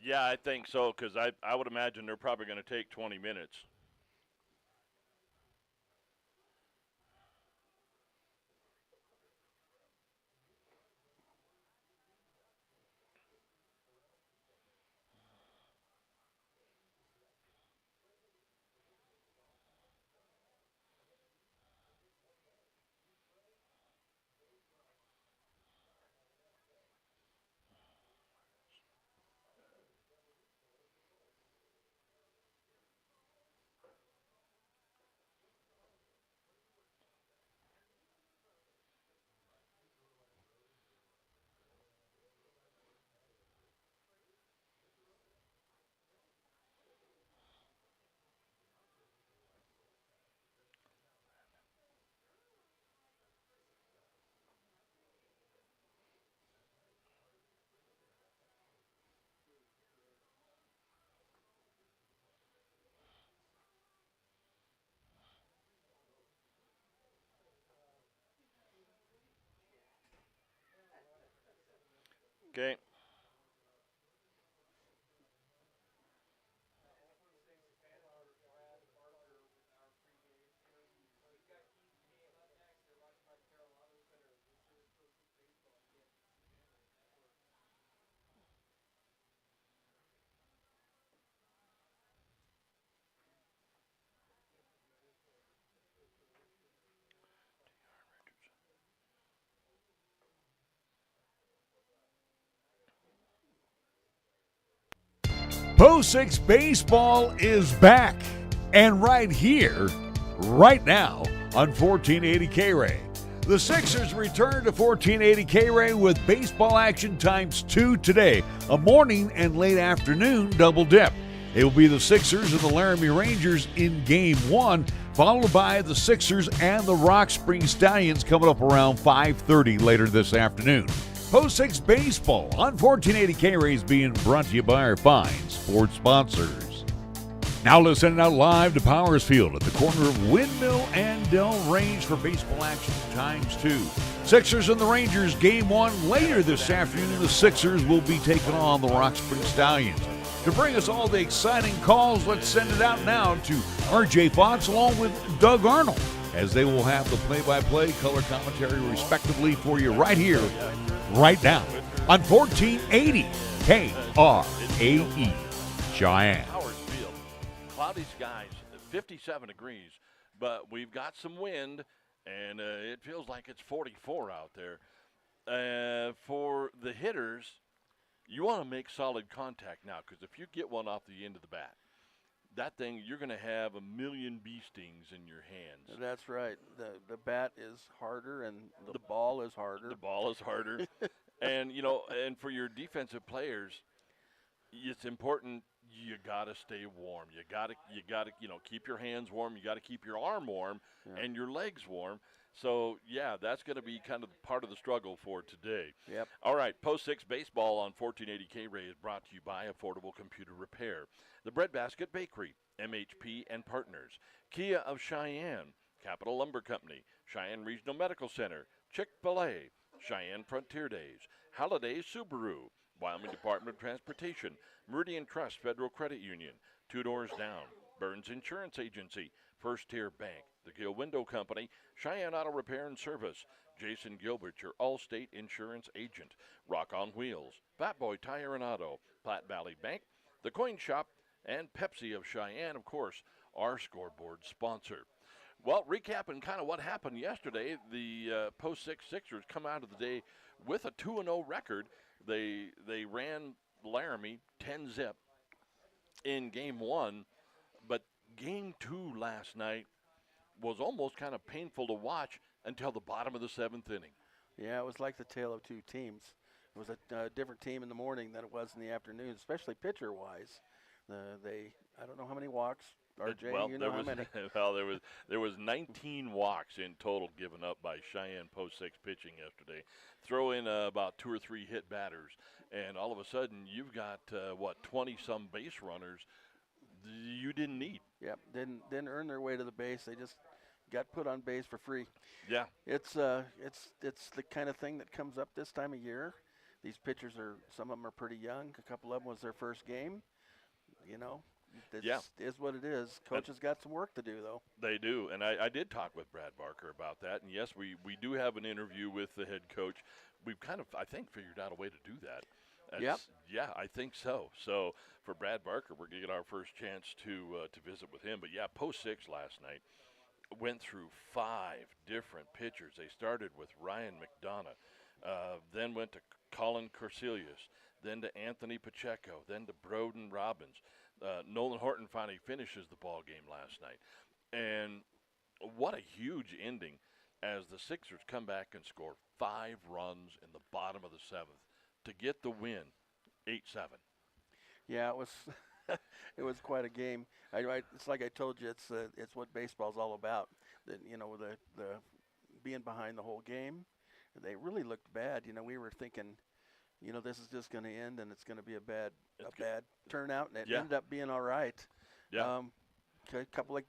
Yeah, I think so because I would imagine they're probably going to take 20 minutes. Okay. Post 6 Baseball is back. And right here, right now, on 1480 K-Ray. The Sixers return to 1480 K-Ray with baseball action times 2 today, a morning and late afternoon double dip. It will be the Sixers and the Laramie Rangers in Game 1, followed by the Sixers and the Rock Springs Stallions coming up around 5:30 later this afternoon. Post 6 Baseball on 1480 K-Ray is being brought to you by our fine sports sponsors. Now let's send it out live to Powers Field at the corner of Windmill and Dell Range for baseball action times 2. Sixers and the Rangers Game 1 later this afternoon. The Sixers will be taking on the Rock Springs Stallions. To bring us all the exciting calls, let's send it out now to RJ Fox along with Doug Arnold, as they will have the play-by-play color commentary respectively for you right here, right now on 1480 KRAE Cheyenne. Powers Field, cloudy skies, 57 degrees, but we've got some wind, and it feels like it's 44 out there. For the hitters, you want to make solid contact now because if you get one off the end of the bat, that thing, you're going to have a million bee stings in your hands. That's right. The bat is harder and the ball is harder. The ball is harder. And for your defensive players, it's important you got to stay warm. You got to keep your hands warm. You got to keep your arm warm and your legs warm. So, yeah, that's going to be kind of part of the struggle for today. Yep. All right, Post 6 Baseball on 1480 K-Ray is brought to you by Affordable Computer Repair, the Breadbasket Bakery, MHP and Partners, Kia of Cheyenne, Capital Lumber Company, Cheyenne Regional Medical Center, Chick-fil-A, Cheyenne Frontier Days, Holiday Subaru, Wyoming Department of Transportation, Meridian Trust Federal Credit Union, Two Doors Down, Burns Insurance Agency, First Tier Bank, the Gill Window Company, Cheyenne Auto Repair and Service, Jason Gilbert, your Allstate Insurance Agent, Rock on Wheels, Fat Boy Tire and Auto, Platte Valley Bank, the Coin Shop, and Pepsi of Cheyenne, of course, our scoreboard sponsor. Well, recapping kind of what happened yesterday, the Post 6 Sixers come out of the day with a 2-0 record. They ran Laramie 10-zip in Game 1, but Game 2 last night was almost kind of painful to watch until the bottom of the 7th inning. Yeah, it was like the tale of two teams. It was a different team in the morning than it was in the afternoon, especially pitcher-wise. I don't know how many walks. RJ, well, you know how many? Well, there was 19 walks in total given up by Cheyenne Post 6 pitching yesterday. Throw in about 2 or 3 hit batters, and all of a sudden you've got 20-some base runners you didn't need. Yep, didn't earn their way to the base. They just got put on base for free. Yeah. It's the kind of thing that comes up this time of year these pitchers some of them are pretty young. A couple of them was their first game. You know, this is what it is. Coach has got some work to do, though. They do, and I did talk with Brad Barker about that. And yes, we do have an interview with the head coach. We've kind of, I think, figured out a way to do that. Yeah, I think so. So for Brad Barker, we're going to get our first chance to visit with him. But yeah, Post 6 last night went through 5 different pitchers. They started with Ryan McDonough, then went to Colin Corsilius, then to Anthony Pacheco, then to Broden Robbins. Nolan Horton finally finishes the ball game last night. And what a huge ending as the Sixers come back and score 5 runs in the bottom of the 7th to get the win, 8-7. Yeah, it was it was quite a game. It's like I told you, it's what baseball's all about. The being behind the whole game. They really looked bad. We were thinking, this is just going to end and it's going to be a bad turnout, and it ended up being all right. Yeah. A couple of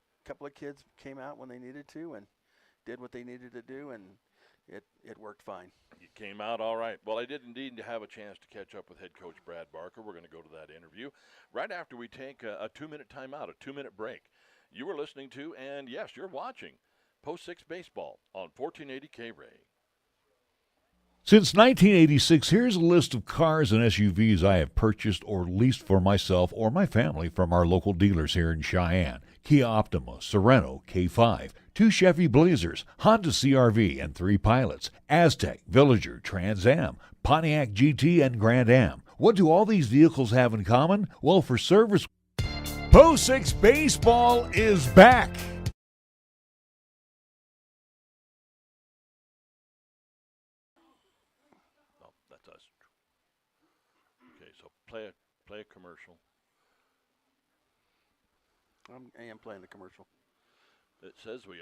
kids came out when they needed to and did what they needed to do, and it worked fine. You came out all right. Well, I did indeed have a chance to catch up with head coach Brad Barker. We're going to go to that interview right after we take a 2-minute timeout, a 2-minute break. You were listening to, and yes, you're watching, Post 6 Baseball on 1480 K-Ray. Since 1986, here's a list of cars and SUVs I have purchased or leased for myself or my family from our local dealers here in Cheyenne. Kia Optima, Sorento, K5, 2 Chevy Blazers, Honda CR-V and 3 Pilots, Aztec, Villager, Trans Am, Pontiac GT, and Grand Am. What do all these vehicles have in common? Well, for service, Post 6 Baseball is back. That's us. Okay, so play a commercial. I am playing the commercial. It says we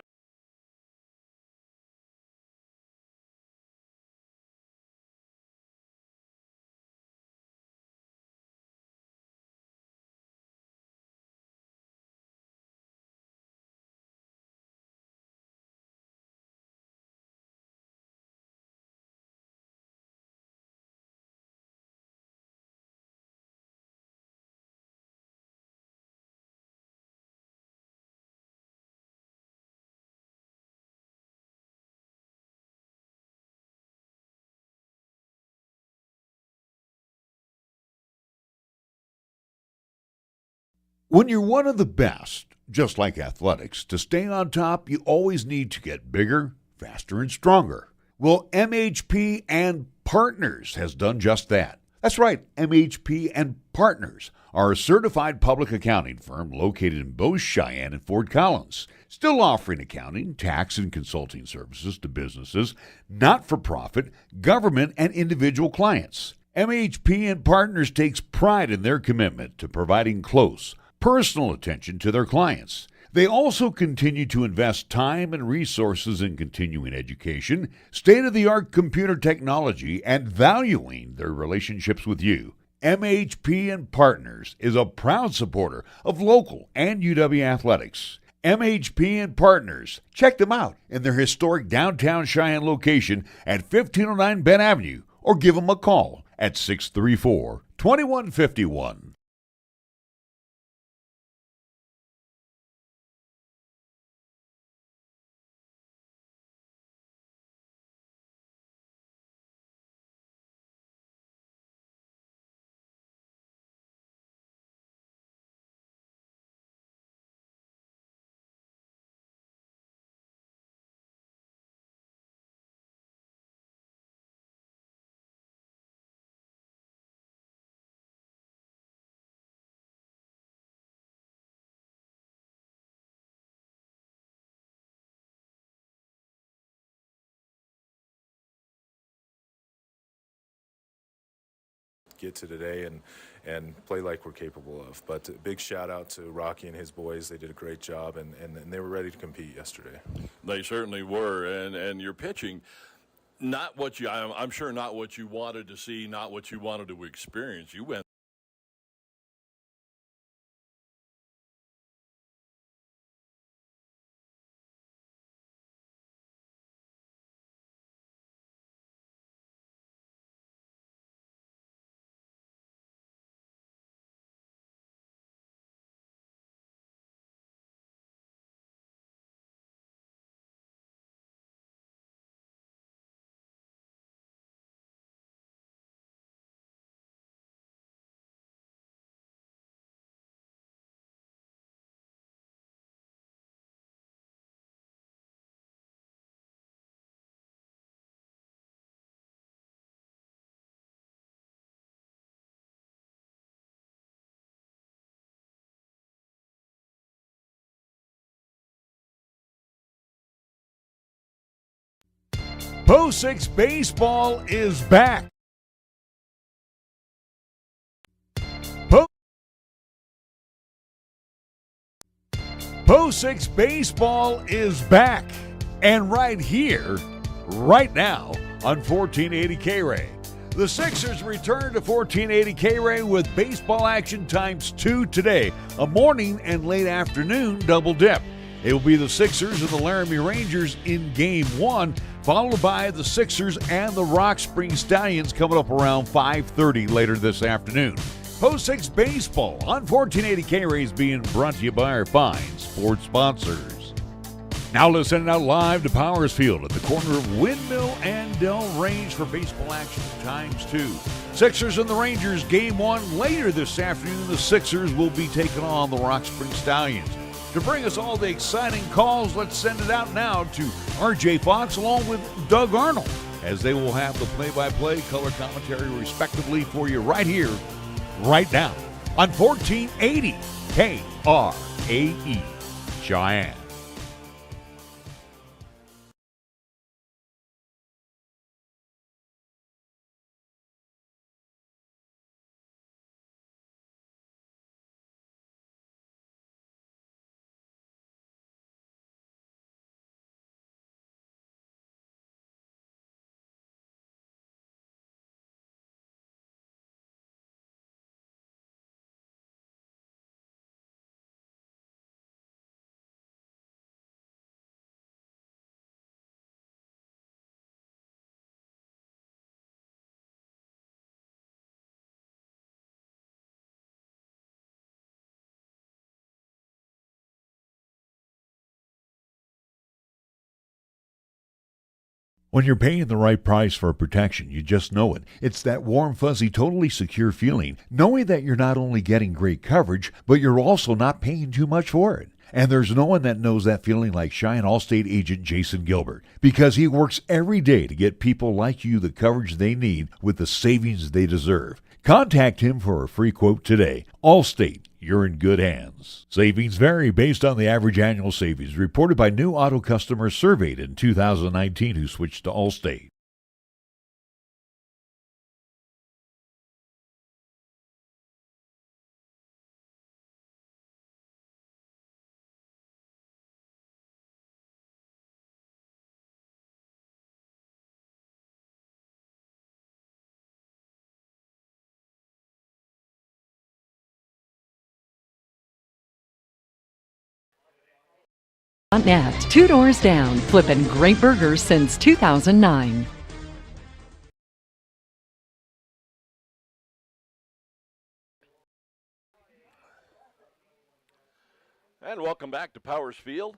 When you're one of the best, just like athletics, to stay on top, you always need to get bigger, faster, and stronger. Well, MHP and Partners has done just that. That's right, MHP and Partners are a certified public accounting firm located in both Cheyenne and Fort Collins, still offering accounting, tax, and consulting services to businesses, not-for-profit, government, and individual clients. MHP and Partners takes pride in their commitment to providing close, personal attention to their clients. They also continue to invest time and resources in continuing education, state-of-the-art computer technology, and valuing their relationships with you. MHP and Partners is a proud supporter of local and UW athletics. MHP and Partners. Check them out in their historic downtown Cheyenne location at 1509 Bend Avenue, or give them a call at 634-2151. Get to today and play like we're capable of. But a big shout out to Rocky and his boys. They did a great job, and they were ready to compete yesterday. They certainly were, and your pitching, not what you, I'm sure not what you wanted to see, not what you wanted to experience. You went Post 6 Baseball is back. Post 6 Baseball is back. And right here, right now, on 1480 K-Ray. The Sixers return to 1480 K-Ray with baseball action times 2 today, a morning and late afternoon double dip. It will be the Sixers and the Laramie Rangers in Game 1, followed by the Sixers and the Rock Spring Stallions coming up around 5:30 later this afternoon. Post 6 Baseball on 1480 K-Ray is being brought to you by our fine sports sponsors. Now let's send it out live to Powers Field at the corner of Windmill and Dell Range for baseball action times 2. Sixers and the Rangers Game 1 later this afternoon. The Sixers will be taking on the Rock Spring Stallions. To bring us all the exciting calls, let's send it out now to RJ Fox along with Doug Arnold, as they will have the play-by-play, color commentary respectively for you right here, right now on 1480 KRAE Cheyenne. When you're paying the right price for protection, you just know it. It's that warm, fuzzy, totally secure feeling, knowing that you're not only getting great coverage, but you're also not paying too much for it. And there's no one that knows that feeling like Cheyenne Allstate agent Jason Gilbert, because he works every day to get people like you the coverage they need with the savings they deserve. Contact him for a free quote today. Allstate, you're in good hands. Savings vary based on the average annual savings reported by new auto customers surveyed in 2019 who switched to Allstate. Net, 2 doors down, flipping great burgers since 2009. And welcome back to Powers Field.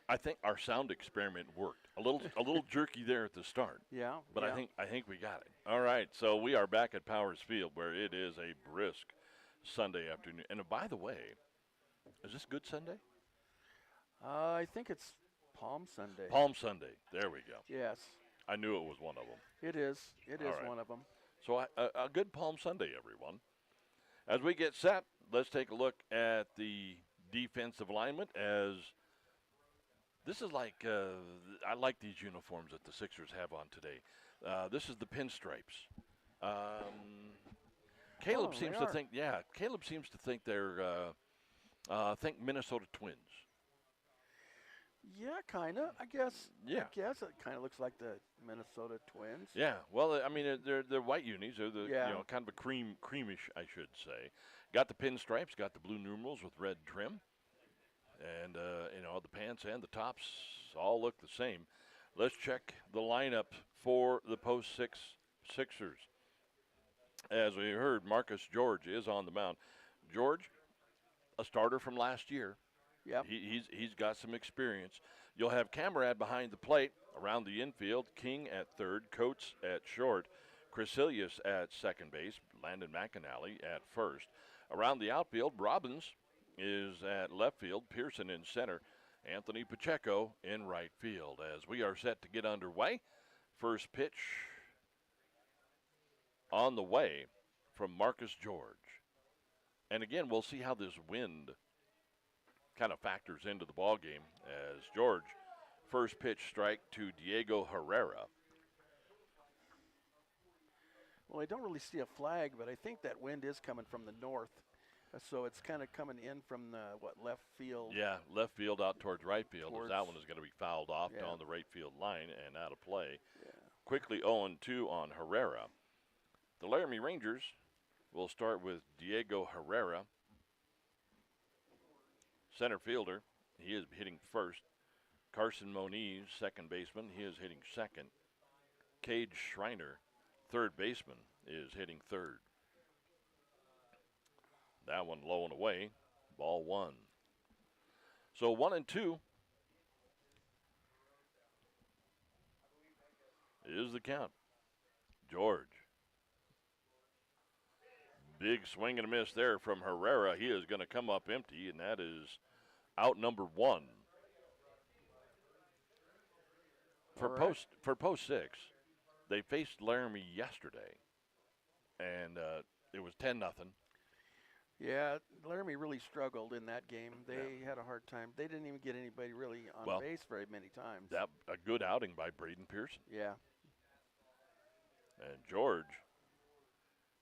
I think our sound experiment worked. A little jerky there at the start. Yeah. But yeah. I think we got it. All right, so we are back at Powers Field, where it is a brisk Sunday afternoon. And by the way, is this Good Sunday? I think it's Palm Sunday. Palm Sunday. There we go. Yes. I knew it was one of them. It is. It is All right. one of them. So a good Palm Sunday, everyone. As we get set, let's take a look at the defensive alignment. As this is like, I like these uniforms that the Sixers have on today. This is the pinstripes. Caleb seems to think, Caleb seems to think they're, think Minnesota Twins. Yeah, kind of. I guess. Yeah. I guess it kind of looks like the Minnesota Twins. Yeah. Well, I mean, they're white unis. They're the Yeah. kind of a creamish, I should say. Got the pinstripes. Got the blue numerals with red trim, and the pants and the tops all look the same. Let's check the lineup for the post six Sixers. As we heard, Marcus George is on the mound. George, a starter from last year. Yep. He's got some experience. You'll have Camarad behind the plate around the infield, King at third, Coates at short, Crecilius at second base, Landon McAnally at first. Around the outfield, Robbins is at left field, Pearson in center, Anthony Pacheco in right field. As we are set to get underway, first pitch on the way from Marcus George. And again, we'll see how this wind kind of factors into the ball game as George, first pitch strike to Diego Herrera. Well, I don't really see a flag, but I think that wind is coming from the north. So it's kind of coming in from the, left field. Yeah, left field out towards right field. As that Towards- one is going to be fouled off Yeah. down the right field line and out of play. Yeah. Quickly 0-2 on Herrera. The Laramie Rangers will start with Diego Herrera, center fielder. He is hitting first. Carson Moniz, second baseman. He is hitting second. Cade Schreiner, third baseman, is hitting third. That one low and away. Ball one. So 1-2 is the count. George. Big swing and a miss there from Herrera. He is going to come up empty, and that is out number one. For post 6, they faced Laramie yesterday, and it was 10-0. Yeah, Laramie really struggled in that game. They had a hard time. They didn't even get anybody really on base very many times. That a good outing by Braden Pearson. Yeah. And George,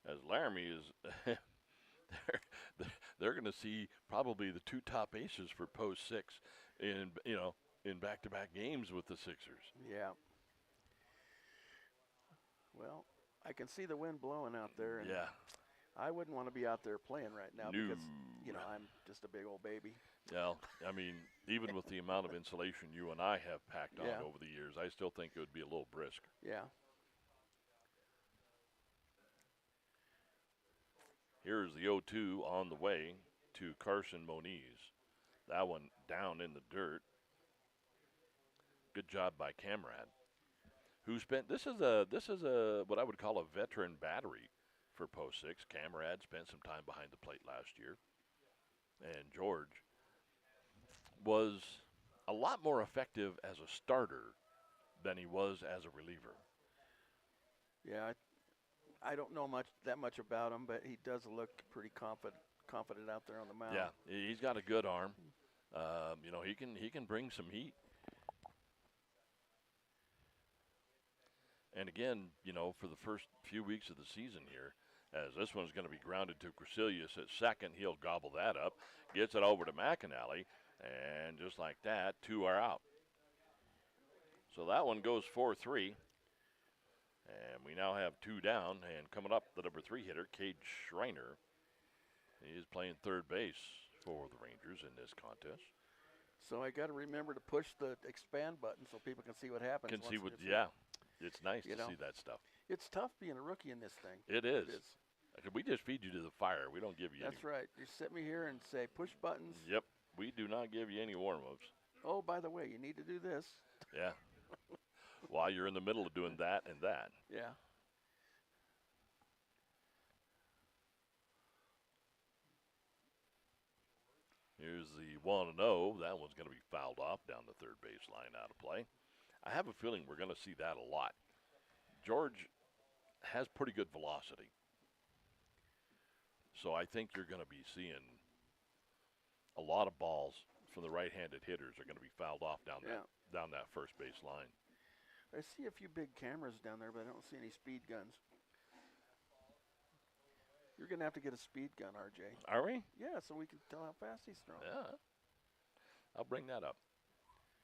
as Laramie is, they're going to see probably the two top aces for post 6 in back-to-back games with the Sixers. Yeah. Well, I can see the wind blowing out there. And Yeah. I wouldn't want to be out there playing right now No. because, I'm just a big old baby. Well, I mean, even with the amount of insulation you and I have packed on Yeah. over the years, I still think it would be a little brisk. Yeah. Here's the 0-2 on the way to Carson Moniz. That one down in the dirt. Good job by Camrad, who spent. This is a what I would call a veteran battery for post 6. Camrad spent some time behind the plate last year, and George was a lot more effective as a starter than he was as a reliever. Yeah, I don't know that much about him, but he does look pretty confident out there on the mound. Yeah, he's got a good arm. He can bring some heat. And again, for the first few weeks of the season here, as this one's going to be grounded to Crecilius at second, he'll gobble that up, gets it over to McAnally, and just like that, 2 are out. So that one goes 4-3. And we now have 2 down, and coming up, the number 3 hitter, Cade Schreiner. He is playing third base for the Rangers in this contest. So I got to remember to push the expand button so people can see what happens. Can see once what, it's yeah. It's nice to see that stuff. It's tough being a rookie in this thing. It is. We just feed you to the fire. We don't give you That's right. You sit me here and say, push buttons. Yep. We do not give you any warm-ups. Oh, by the way, you need to do this. Yeah. While you're in the middle of doing that and that. Yeah. Here's the 1-0. That one's going to be fouled off down the third base line out of play. I have a feeling we're going to see that a lot. George has pretty good velocity. So I think you're going to be seeing a lot of balls from the right-handed hitters are going to be fouled off down that first base line. I see a few big cameras down there, but I don't see any speed guns. You're going to have to get a speed gun, RJ. Are we? Yeah, so we can tell how fast he's throwing. Yeah. I'll bring that up.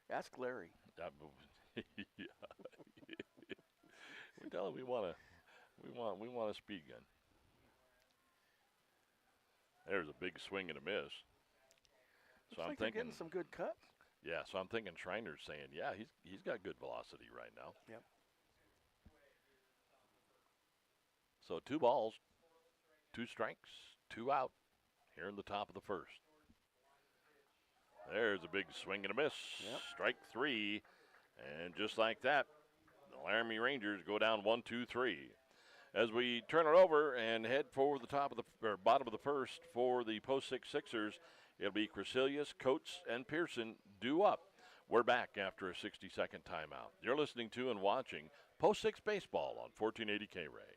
Ask Larry. We tell him we want a speed gun. There's a big swing and a miss. Looks like they're getting some good cuts. Yeah, so I'm thinking Schreiner's saying, yeah, he's got good velocity right now. Yep. So 2 balls, 2 strikes, 2 out here in the top of the first. There's a big swing and a miss. Yep. Strike 3. And just like that, the Laramie Rangers go down 1-2-3. As we turn it over and head for the bottom of the first for the post 6 Sixers, it'll be Crecilius, Coates, and Pearson due up. We're back after a 60-second timeout. You're listening to and watching Post 6 Baseball on 1480 K-Ray.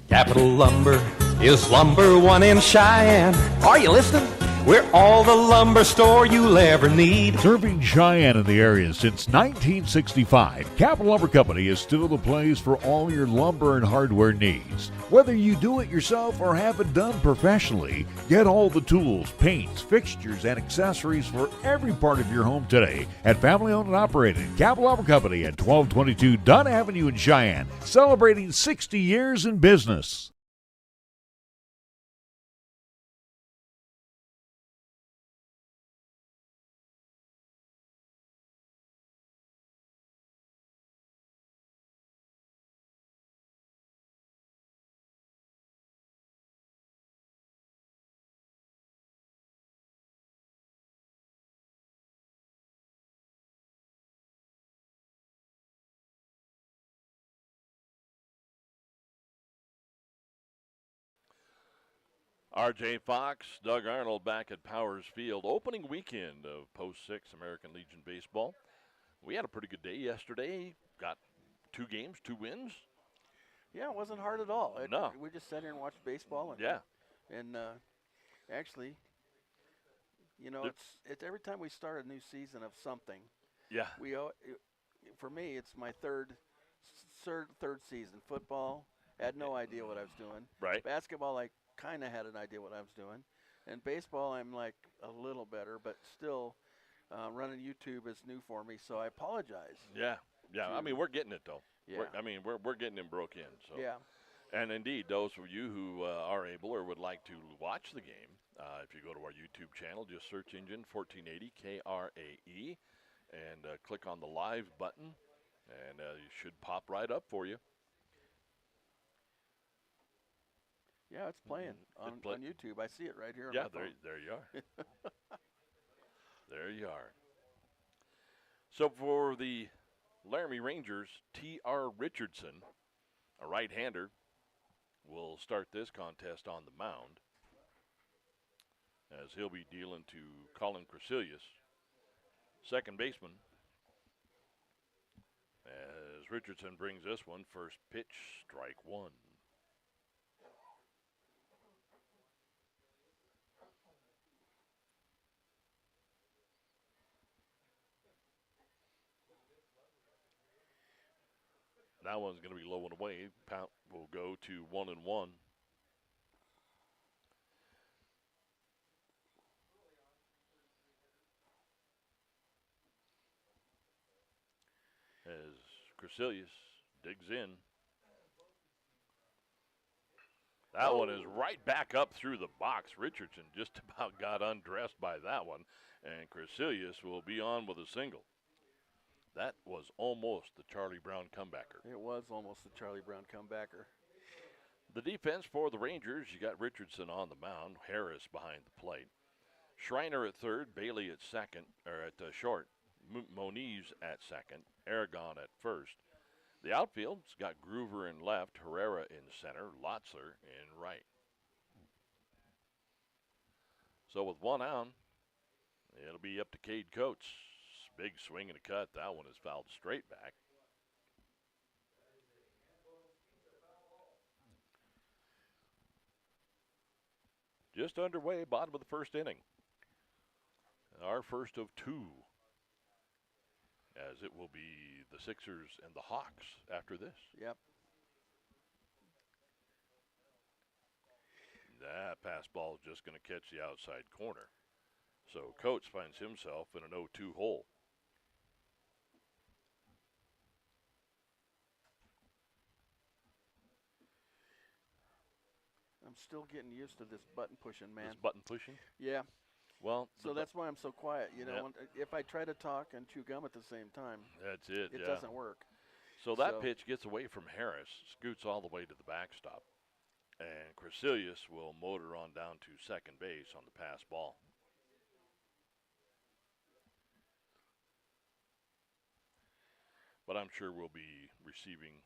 Capital Lumber is #1 in Cheyenne. Are you listening? We're all the lumber store you'll ever need. Serving Cheyenne and the area since 1965, Capital Lumber Company is still the place for all your lumber and hardware needs. Whether you do it yourself or have it done professionally, get all the tools, paints, fixtures, and accessories for every part of your home today at family owned and operated Capital Lumber Company at 1222 Dunn Avenue in Cheyenne, celebrating 60 years in business. R.J. Fox, Doug Arnold back at Powers Field. Opening weekend of Post 6 American Legion Baseball. We had a pretty good day yesterday. Got 2 games, 2 wins. Yeah, it wasn't hard at all. No. We just sat here and watched baseball. And, Yeah. And actually, you know, it's every time we start a new season of something. Yeah. For me, it's my third season. Football, I had no idea what I was doing. Right. Basketball, I kind of had an idea what I was doing. And baseball, I'm like a little better, but still running YouTube is new for me, so I apologize. Yeah. Yeah. I mean, we're getting it, though. Yeah. We're getting him broke in. So. Yeah. And indeed, those of you who are able or would like to watch the game, if you go to our YouTube channel, just search engine 1480 KRAE and click on the live button, and it should pop right up for you. Yeah, it's playing on YouTube. I see it right here. On yeah, my phone. there you are. There you are. So for the Laramie Rangers, T.R. Richardson, a right-hander, will start this contest on the mound, as he'll be dealing to Colin Crecilius, second baseman, as Richardson brings this one. First pitch, strike 1. That one's going to be low and away. Count will go to 1-1. As Crecilius digs in. That one is right back up through the box. Richardson just about got undressed by that one. And Crecilius will be on with a single. That was almost the Charlie Brown comebacker. It was almost the Charlie Brown comebacker. The defense for the Rangers, you got Richardson on the mound, Harris behind the plate. Schreiner at third, Bailey at second, or at short, Moniz at second, Aragon at first. The outfield's got Groover in left, Herrera in center, Lotzler in right. So with one out, it'll be up to Cade Coates. Big swing and a cut. That one is fouled straight back. Just underway, bottom of the first inning. Our first of 2, as it will be the Sixers and the Hawks after this. Yep. That pass ball is just going to catch the outside corner. So Coates finds himself in an 0-2 hole. I'm still getting used to this button pushing, man. This button pushing? Yeah. Well, so that's why I'm so quiet. You know, if I try to talk and chew gum at the same time, that's it. It doesn't work. So that pitch gets away from Harris, scoots all the way to the backstop, and Crecilius will motor on down to second base on the pass ball. But I'm sure we'll be receiving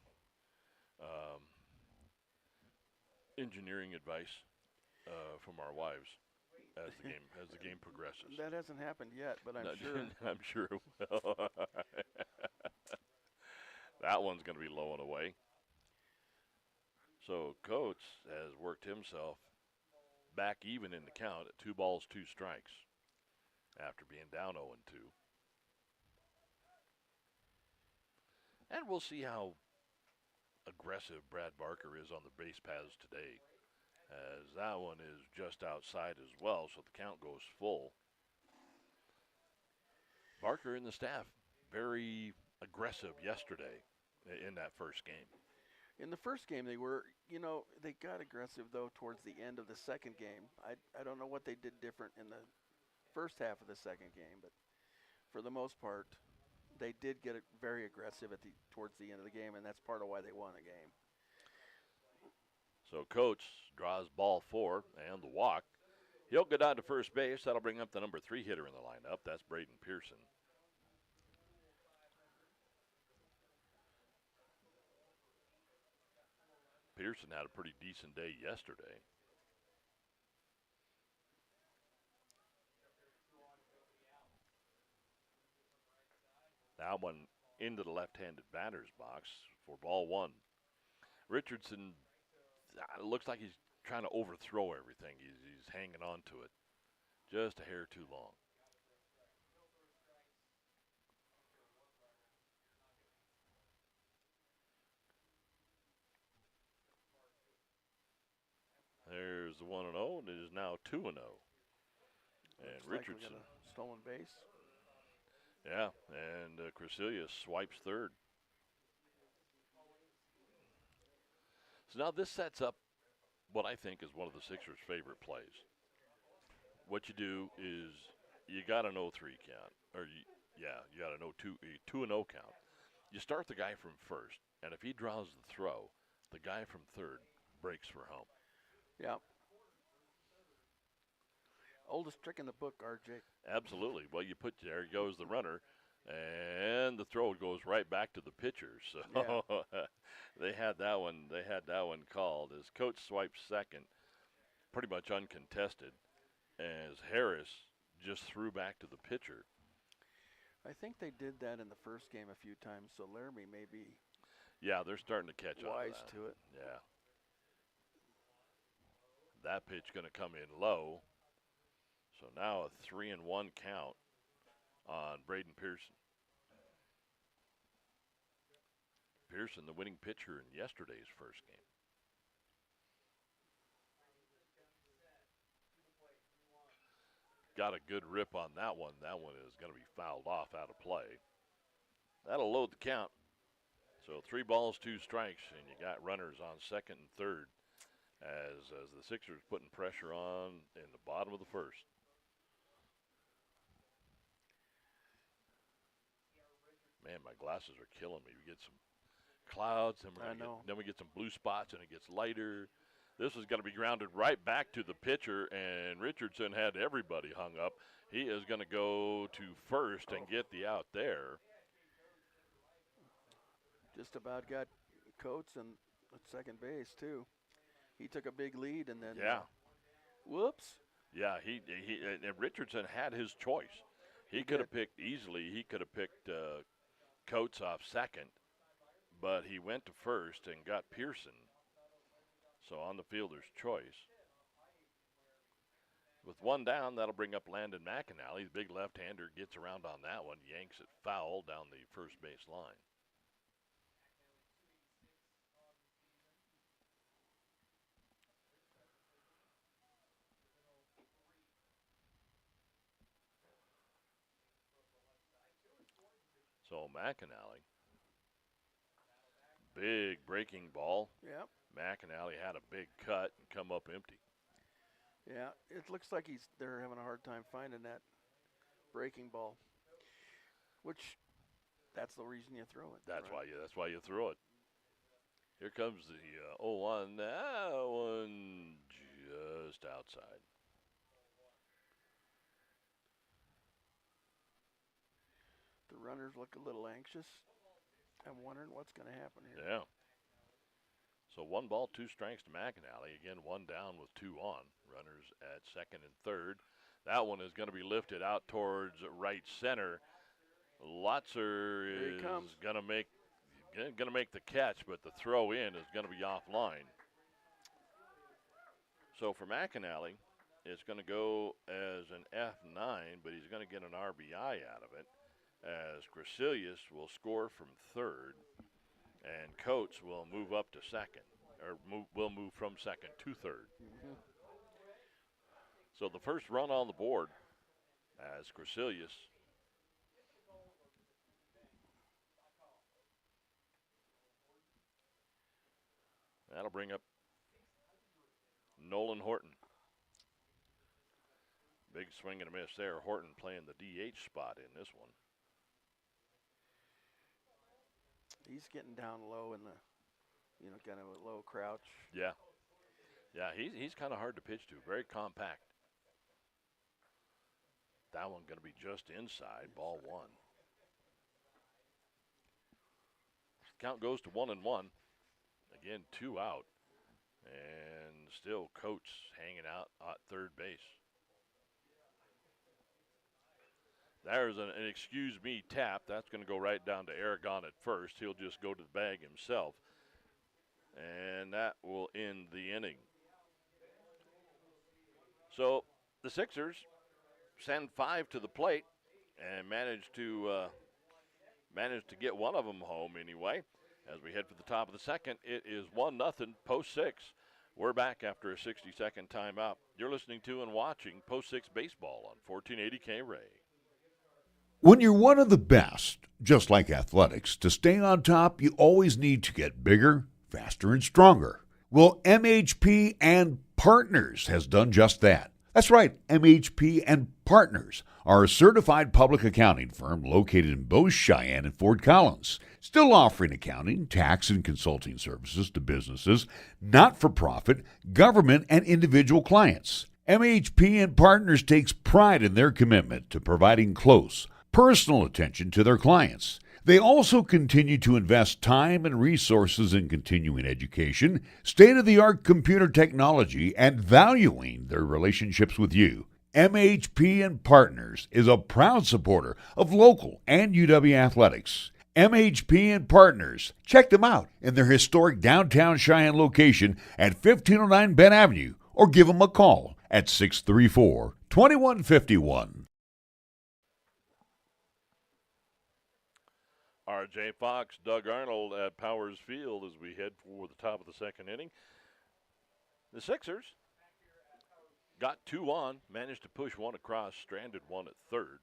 engineering advice from our wives as the game progresses. That hasn't happened yet, but I'm sure. I'm sure it will. That one's going to be low and away. So Coates has worked himself back even in the count at 2 balls, 2 strikes after being down 0-2. And we'll see how aggressive Brad Barker is on the base paths today, as that one is just outside as well, so the count goes full. Barker and the staff very aggressive yesterday in that first game. In the first game, they were, they got aggressive, though, towards the end of the second game. I don't know what they did different in the first half of the second game, but for the most part, they did get very aggressive towards the end of the game, and that's part of why they won the game. So Coates draws ball 4 and the walk. He'll go down to first base. That'll bring up the number 3 hitter in the lineup. That's Braden Pearson. Pearson had a pretty decent day yesterday. Now one into the left-handed batter's box for ball 1. Richardson looks like he's trying to overthrow everything. He's hanging on to it just a hair too long. There's the 1-0, and it is now 2-0. And Richardson. Like we got a stolen base. Yeah, and Crescilia swipes third. So now this sets up what I think is one of the Sixers' favorite plays. What you do is you got an 0-3 count, or you got an 2-0 count. You start the guy from first, and if he draws the throw, the guy from third breaks for home. Yeah. Oldest trick in the book, RJ. Absolutely. Well, there goes the runner, and the throw goes right back to the pitcher. So yeah. they had that one. They had that one called as Coach swipes second, pretty much uncontested, as Harris just threw back to the pitcher. I think they did that in the first game a few times, so Laramie may be. Yeah, they're starting to catch on wise to it. Yeah. That pitch going to come in low. So now a 3-1 count on Braden Pearson. Pearson, the winning pitcher in yesterday's first game. Got a good rip on that one. That one is going to be fouled off out of play. That'll load the count. So 3 balls, 2 strikes, and you got runners on second and third as the Sixers putting pressure on in the bottom of the first. Man, my glasses are killing me. We get some clouds, and then we get some blue spots, and it gets lighter. This is going to be grounded right back to the pitcher, and Richardson had everybody hung up. He is going to go to first and get the out there. Just about got Coates and at second base, too. He took a big lead, and then whoops. Yeah, and Richardson had his choice. He could have picked easily. He could have picked Coates off second, but he went to first and got Pearson. So on the fielder's choice. With one down, that'll bring up Landon McAnally. The big left-hander gets around on that one, yanks it foul down the first base line. So McAnally, big breaking ball. Yep. McAnally had a big cut and come up empty. Yeah, it looks like they're having a hard time finding that breaking ball, which that's the reason you throw it. That's right? why you throw it. Here comes the 0-1. That one just outside. The runners look a little anxious. I'm wondering what's going to happen here. Yeah. So 1 ball, 2 strikes to McAnally. Again, 1 down with 2 on. Runners at second and third. That one is going to be lifted out towards right center. Lotzer is going to make the catch, but the throw in is going to be offline. So for McAnally, it's going to go as an F9, but he's going to get an RBI out of it, as Gracilius will score from third, and Coates will move up to second, or will move from second to third. Mm-hmm. So the first run on the board as Gracilius that'll bring up Nolan Horton. Big swing and a miss there. Horton playing the DH spot in this one. He's getting down low in the, kind of a low crouch. Yeah. Yeah, he's kind of hard to pitch to. Very compact. That one going to be just inside, ball one. Count goes to 1-1. Again, 2 out. And still Coates hanging out at third base. There's an excuse me tap. That's going to go right down to Aragon at first. He'll just go to the bag himself. And that will end the inning. So the Sixers send 5 to the plate and manage to get one of them home anyway. As we head for the top of the second, it is 1-0, post 6. We're back after a 60-second timeout. You're listening to and watching Post 6 Baseball on 1480 K-Ray. When you're one of the best, just like athletics, to stay on top, you always need to get bigger, faster, and stronger. Well, MHP and Partners has done just that. That's right, MHP and Partners are a certified public accounting firm located in both Cheyenne and Fort Collins, still offering accounting, tax, and consulting services to businesses, not-for-profit, government, and individual clients. MHP and Partners takes pride in their commitment to providing close, personal attention to their clients. They also continue to invest time and resources in continuing education, state-of-the-art computer technology, and valuing their relationships with you. MHP and Partners is a proud supporter of local and UW athletics. MHP and Partners. Check them out in their historic downtown Cheyenne location at 1509 Bend Avenue, or give them a call at 634-2151. R.J. Fox, Doug Arnold at Powers Field as we head for the top of the second inning. The Sixers got 2 on, managed to push one across, stranded one at third.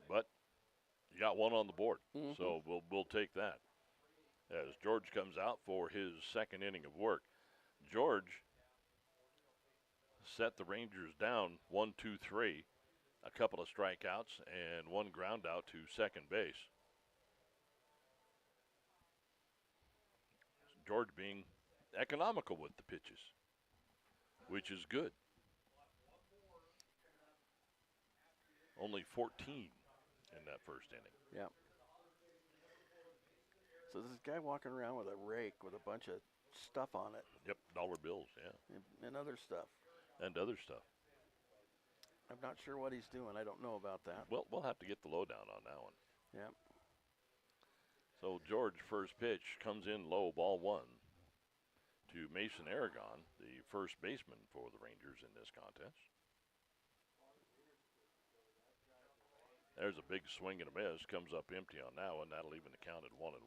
But you got one on the board, so we'll take that. As George comes out for his second inning of work. George set the Rangers down 1-2-3, a couple of strikeouts, and one ground out to second base. George being economical with the pitches, which is good. Only 14 in that first inning. Yeah. So this guy walking around with a rake with a bunch of stuff on it. Yep, dollar bills, yeah. And other stuff. And other stuff. I'm not sure what he's doing. I don't know about that. Well, we'll have to get the lowdown on that one. Yeah. So George, first pitch, comes in low, ball one, to Mason Aragon, the first baseman for the Rangers in this contest. There's a big swing and a miss, comes up empty on that one. That'll even the count at 1-1.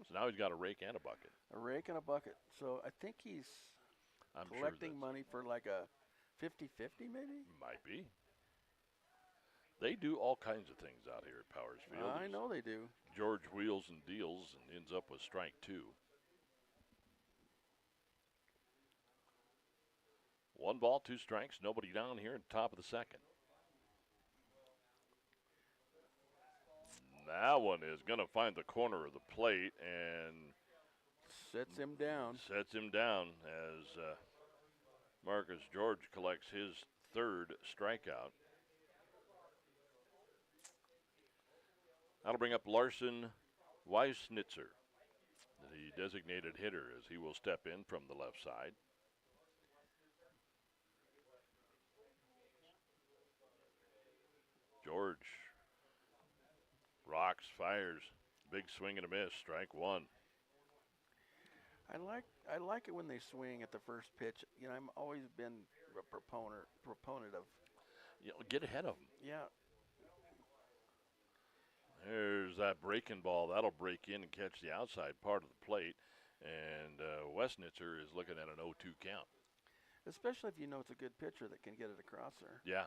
So now he's got a rake and a bucket. A rake and a bucket. So I think he's collecting money for like a 50-50 maybe? Might be. They do all kinds of things out here at Powers Field. I know they do. George wheels and deals and ends up with strike 2. 1 ball, 2 strikes, nobody down here at the top of the second. That one is going to find the corner of the plate and sets him down. Sets him down as Marcus George collects his third strikeout. That'll bring up Larson Weissnitzer, the designated hitter, as he will step in from the left side. George rocks, fires, big swing and a miss, strike 1. I like it when they swing at the first pitch. You know, I'm always been a proponent of. Get ahead of them. Yeah. There's that breaking ball. That'll break in and catch the outside part of the plate. And Westnitzer is looking at an 0-2 count. Especially if you know it's a good pitcher that can get it across there. Yeah.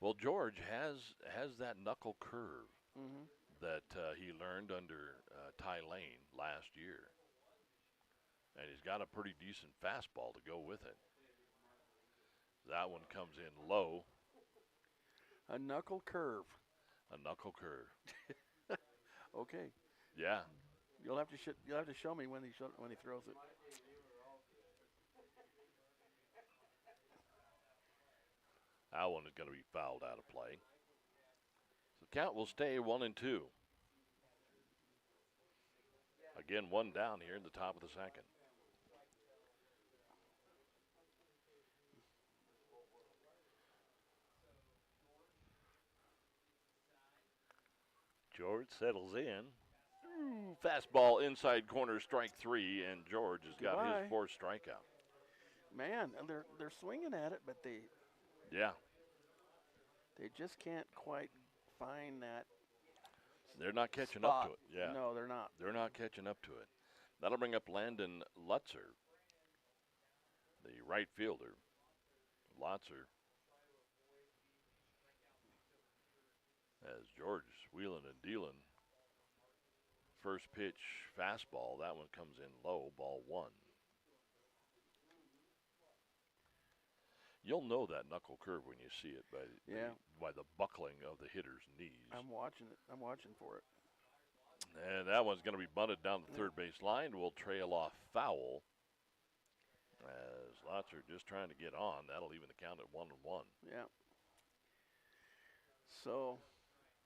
Well, George has that knuckle curve Mm-hmm. that he learned under Ty Lane last year. And he's got a pretty decent fastball to go with it. That one comes in low. A knuckle curve. A knuckle curve. Okay. Yeah. You'll have to show me when he throws it. That one is going to be fouled out of play. So the count will stay 1-2. Again, one down here in the top of the second. George settles in. Fastball inside corner, strike 3, and George has got Goodbye. his 4th strikeout. Man, and they're swinging at it, but they just can't quite find that. They're not catching spot. up to it. Yeah. No, they're not. They're not catching up to it. That'll bring up Landon Lutzer, the right fielder. Lutzer, as George wheeling and dealing. First pitch fastball. That one comes in low, ball 1. You'll know that knuckle curve when you see it by the buckling of the hitter's knees. I'm watching it. I'm watching for it. And that one's going to be bunted down the third base line. Will trail off foul. As Lotzer just trying to get on. That'll even the count at 1-1. Yeah. So.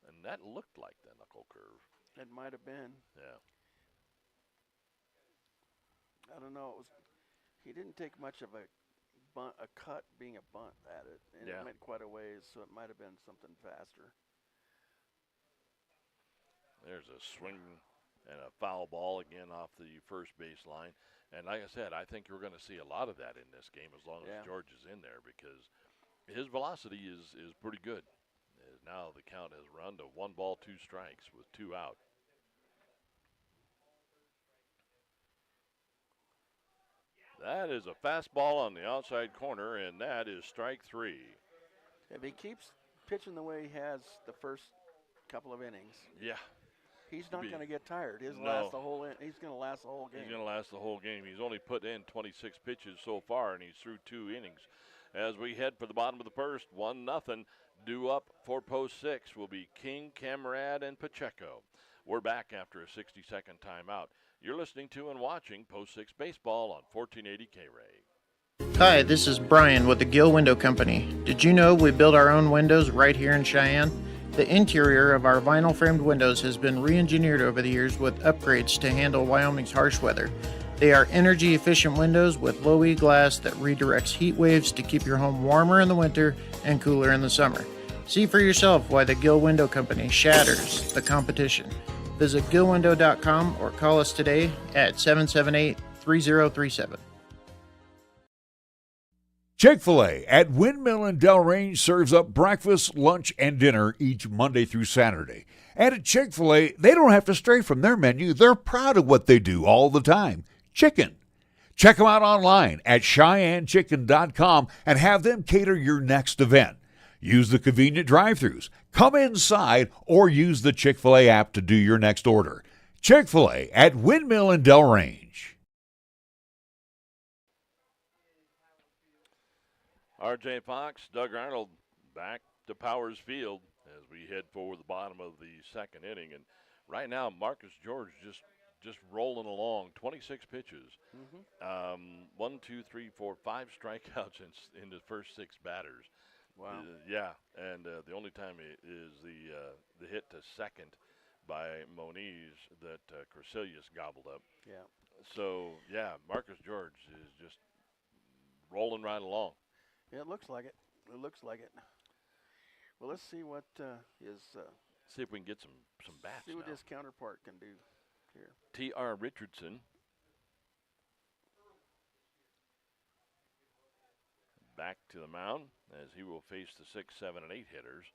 And that looked like the knuckle curve. It might have been. Yeah. I don't know. He didn't take much of a cut being a bunt at it. And it went quite a ways, so it might have been something faster. There's a swing and a foul ball again off the first base line. And like I said, I think we're going to see a lot of that in this game as long as George is in there because his velocity is pretty good. As now the count has run to 1 ball, 2 strikes with 2 out. That is a fastball on the outside corner, and that is strike 3. If he keeps pitching the way he has the first couple of innings, he's not going to get tired. He's going to last the whole game. He's going to last the whole game. He's only put in 26 pitches so far, and he's through 2 innings. As we head for the bottom of the first, 1-0. Due up for post 6 will be King, Camarade, and Pacheco. We're back after a 60-second timeout. You're listening to and watching Post 6 Baseball on 1480 K-Ray. Hi, this is Brian with the Gill Window Company. Did you know we build our own windows right here in Cheyenne? The interior of our vinyl framed windows has been re-engineered over the years with upgrades to handle Wyoming's harsh weather. They are energy efficient windows with low E glass that redirects heat waves to keep your home warmer in the winter and cooler in the summer. See for yourself why the Gill Window Company shatters the competition. Visit gillwindow.com or call us today at 778-3037. Chick-fil-A at Windmill and Delrange serves up breakfast, lunch, and dinner each Monday through Saturday. And at Chick-fil-A, they don't have to stray from their menu. They're proud of what they do all the time. Chicken. Check them out online at CheyenneChicken.com and have them cater your next event. Use the convenient drive-thrus. Come inside or use the Chick-fil-A app to do your next order. Chick-fil-A at Windmill and Delrange. R.J. Fox, Doug Arnold back to Powers Field as we head for the bottom of the second inning. And right now, Marcus George just rolling along, 26 pitches. 1, 2, 3, 4, 5 strikeouts in the first 6 batters. Wow. And the only time is the hit to second by Moniz that Crescelius gobbled up. Yeah. So, Marcus George is just rolling right along. Yeah, it looks like it. It looks like it. Well, let's see what his see if we can get some bats see what now. his counterpart can do here. T.R. Richardson back to the mound as he will face the 6, 7, and 8 hitters.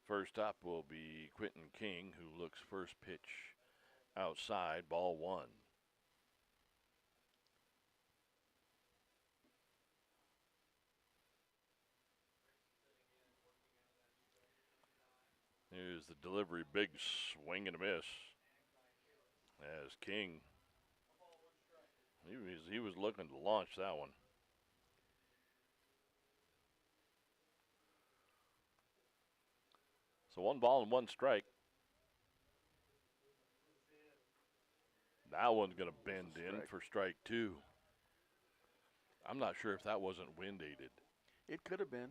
First up will be Quentin King, who looks first pitch outside, ball 1. Here's the delivery, big swing and a miss as King, he was looking to launch that one. So 1 ball and 1 strike. That one's going to bend in for strike 2. I'm not sure if that wasn't wind aided. It could have been.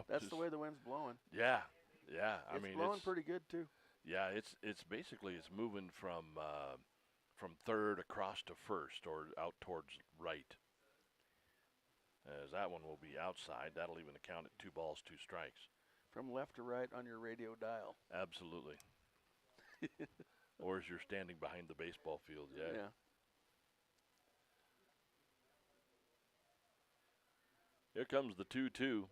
That's the way the wind's blowing. Yeah. It's blowing pretty good too. Yeah, it's basically moving from third across to first or out towards right. As that one will be outside. That'll even account at 2 balls, 2 strikes. From left to right on your radio dial. Absolutely. Or as you're standing behind the baseball field, yeah. Here comes the 2-2.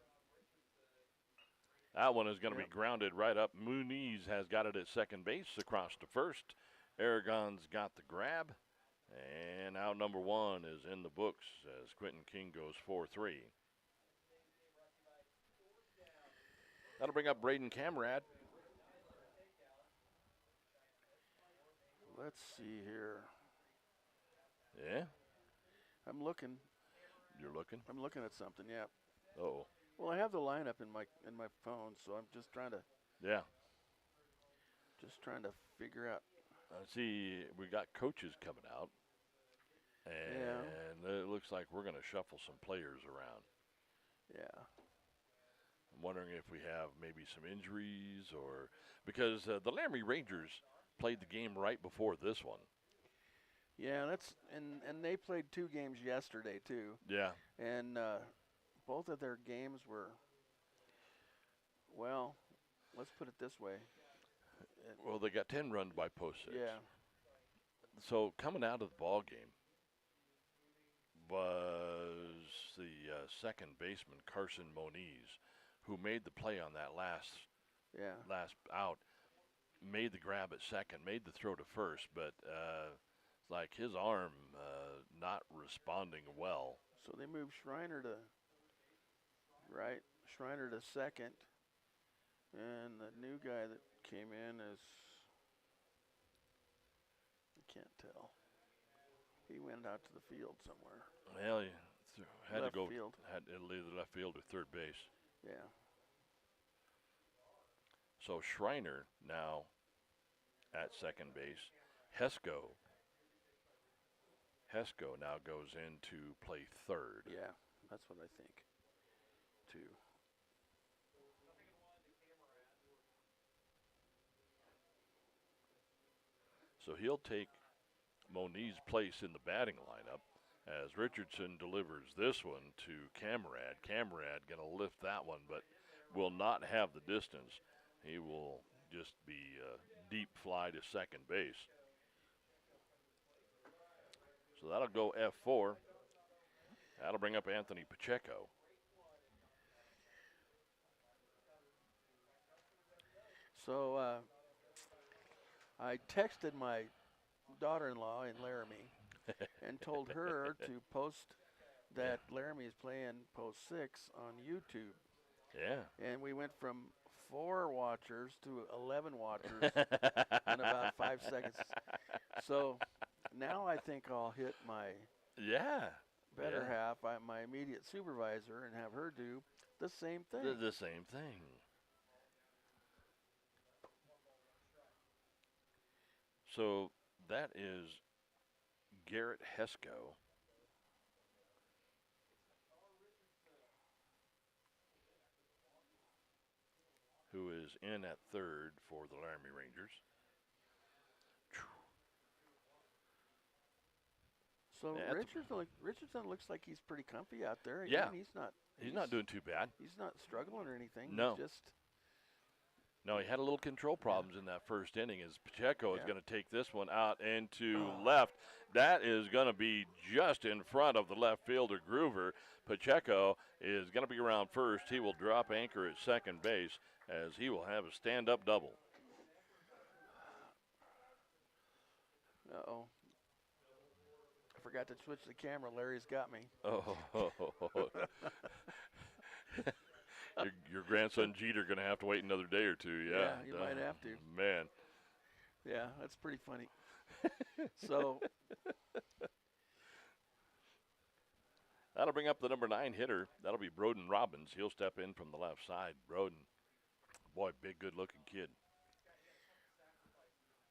That one is going to be grounded right up. Muniz has got it at second base across to first. Aragon's got the grab. And out number 1 is in the books as Quentin King goes 4-3. That'll bring up Braden Camrad. Let's see here. Yeah? I'm looking. You're looking? I'm looking at something, yeah. Uh-oh. Well, I have the lineup in my phone, so I'm just trying to figure out. See, we got coaches coming out. And it looks like we're going to shuffle some players around. Yeah. I'm wondering if we have maybe some injuries or because the Laramie Rangers played the game right before this one. Yeah, and they played 2 games yesterday too. Yeah. And both of their games were, well, let's put it this way. Well, they got 10 runs by post 6. Yeah. So coming out of the ball game was the second baseman Carson Moniz, who made the play on that last out, made the grab at second, made the throw to first, but it's like his arm not responding well. So they moved Schreiner to second, and the new guy that came in is, I can't tell. He went out to the field somewhere. Well, he had left to go field. had to leave the left field or third base. Yeah. So Schreiner now at second base. Hesko now goes in to play third. Yeah, that's what I think, too. So he'll take Moniz's place in the batting lineup as Richardson delivers this one to Camrad. Camrad going to lift that one, but will not have the distance. He will just be deep fly to second base. So that'll go F4. That'll bring up Anthony Pacheco. So I texted my daughter-in-law in Laramie and told her to post that Laramie is playing post 6 on YouTube. Yeah. And we went from 4 watchers to 11 watchers in about 5 seconds. So now I think I'll hit my better half, my immediate supervisor, and have her do the same thing. The same thing. So that is Garrett Hesko. Who is in at third for the Laramie Rangers. So Richardson looks like he's pretty comfy out there. Yeah. He's not doing too bad. He's not struggling or anything. No. He's just No, he had a little control problems in that first inning as Pacheco is Yeah. going to take this one out into left. That is going to be just in front of the left fielder, Groover. Pacheco is going to be around first. He will drop anchor at second base as he will have a stand-up double. Uh-oh. I forgot to switch the camera. Larry's got me. Oh, your grandson Jeter going to have to wait another day or two. Yeah, you might have to. Man. Yeah, that's pretty funny. So that'll bring up the number 9 hitter. That'll be Broden Robbins. He'll step in from the left side. Broden, boy, big, good-looking kid.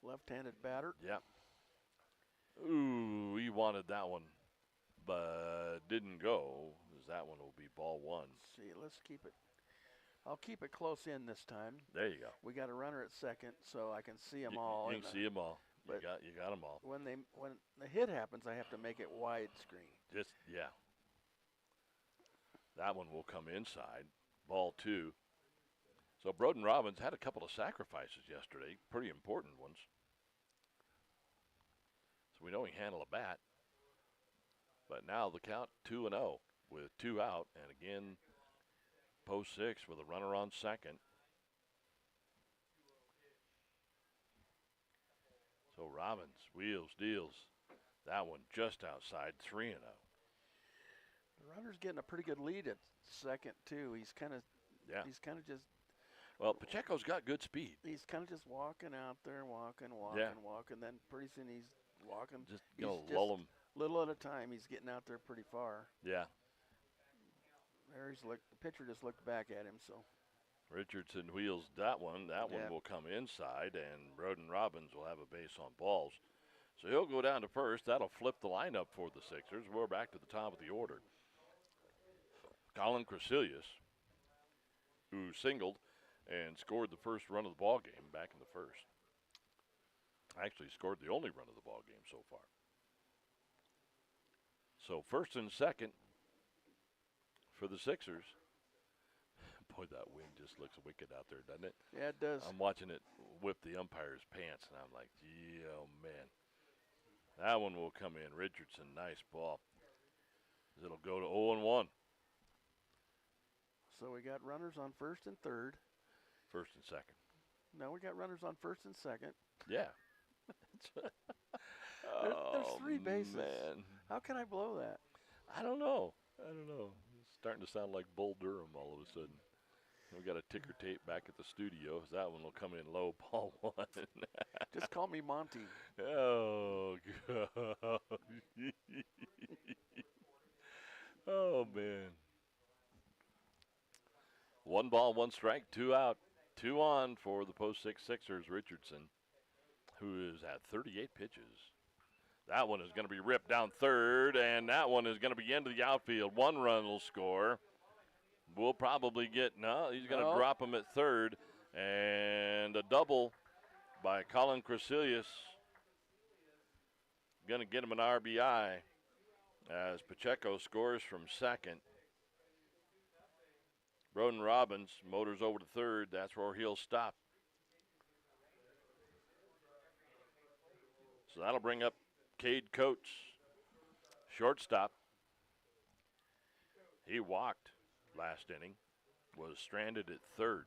left-handed batter. Yeah. Ooh, he wanted that one, but didn't go. As that one will be ball 1. Let's see, let's keep it. I'll keep it close in this time. There you go. We got a runner at second, so I can see them You all. can see them all. You but got them all. When the hit happens, I have to make it widescreen. Just yeah. That one will come inside. Ball 2. So Broden Robbins had a couple of sacrifices yesterday, pretty important ones. So we know he can handle a bat. But now the count 2-0 with 2 out, and again post 6 with a runner on second. So Robbins wheels, deals. That one just outside 3-0. The runner's getting a pretty good lead at second too. He's kind of just. Well, Pacheco's got good speed. He's kind of just walking out there, walking. Then pretty soon he's walking. Just he's lull him. Little at a time. He's getting out there pretty far. Yeah. The pitcher just looked back at him. So Richardson wheels that one. That one will come inside, and Broden Robbins will have a base on balls. So he'll go down to first. That'll flip the lineup for the Sixers. We're back to the top of the order. Colin Crasilius, who singled and scored the first run of the ball game back in the first. Actually scored the only run of the ball game so far. So first and second for the Sixers. Boy, that wind just looks wicked out there, doesn't it? yeah, it does. I'm watching it whip the umpire's pants, and I'm like, yeah, oh, man. That one will come in. Richardson, nice ball. It'll go to 0-1. So we got runners on first and third. First and second. No, we got runners on first and second. Yeah. There's 3 bases. Man. How can I blow that? I don't know. It's starting to sound like Bull Durham all of a sudden. We got a ticker tape back at the studio. That one will come in low, ball 1. Just call me Monty. Oh, God. Oh, man. 1 ball, 1 strike, 2 out, 2 on for the post 6 Sixers. Richardson, who is at 38 pitches. That one is going to be ripped down third, and that one is going to be into the outfield. 1 run will score. We'll probably get, he's going to drop him at third, and a double by Colin Crasilius. Going to get him an RBI as Pacheco scores from second. Broden Robbins motors over to third. That's where he'll stop. So that'll bring up Cade Coates, shortstop. He walked last inning, was stranded at third.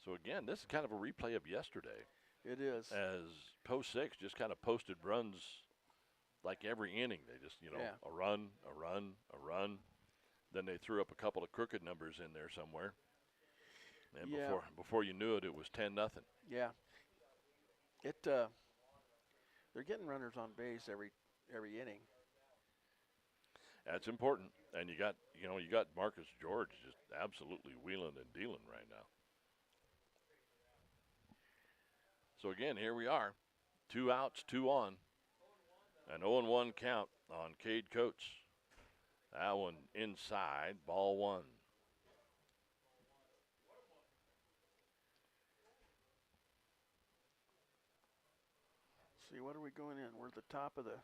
So again, this is kind of a replay of yesterday. It is. As post 6 just kind of posted runs like every inning. They just, a run, a run, a run. Then they threw up a couple of crooked numbers in there somewhere. And before you knew it, it was 10-0. Yeah. They're getting runners on base every inning. That's important. And you got Marcus George just absolutely wheeling and dealing right now. So again, here we are. 2 outs, 2 on. An 0-1 count on Cade Coates. That one inside, ball 1. See, what are we going in? We're at the top of the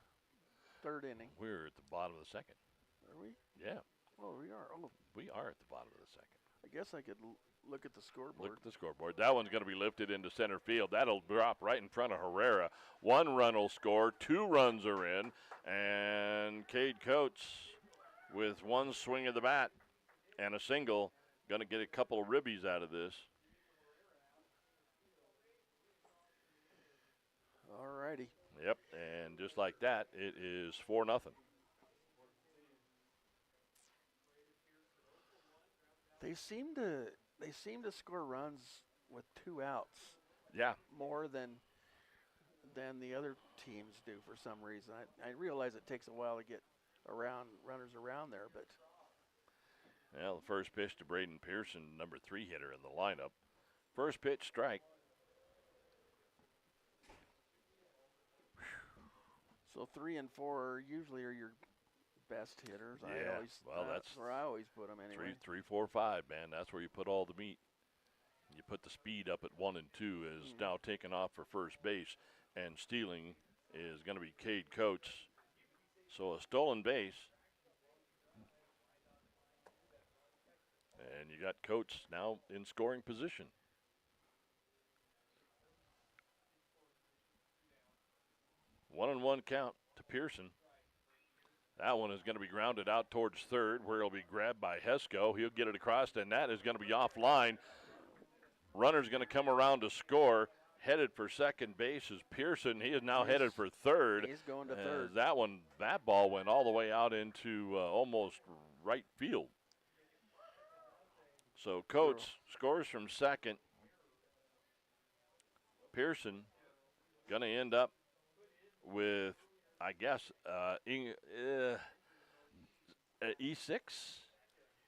3rd inning. We're at the bottom of the 2nd. Are we? Yeah. Oh, we are. Oh, we are at the bottom of the 2nd. I guess I could look at the scoreboard. Look at the scoreboard. That one's going to be lifted into center field. That'll drop right in front of Herrera. 1 run will score. 2 runs are in. And Cade Coates, with 1 swing of the bat and a single, going to get a couple of ribbies out of this. All righty. Yep, and just like that, it is 4-0. They seem to score runs with 2 outs. Yeah. More than the other teams do for some reason. I realize it takes a while to get runners around there, but Well, the first pitch to Braden Pearson, number 3 hitter in the lineup. First pitch, strike. so 3 and 4 usually are your best hitters. Yeah, well, that's where I always put them anyway. 3, 4, 5, man. That's where you put all the meat. You put the speed up at 1 and 2 is now taken off for first base, and stealing is going to be Cade Coates. So a stolen base. And you got Coates now in scoring position. One and 1 count to Pearson. That one is going to be grounded out towards third, where it'll be grabbed by Hesco. He'll get it across, and that is going to be offline. Runner's going to come around to score. Headed for second base is Pearson. He is now headed for third. He's going to third. That ball went all the way out into almost right field. So Coates scores from second. Pearson going to end up with, I guess, E6.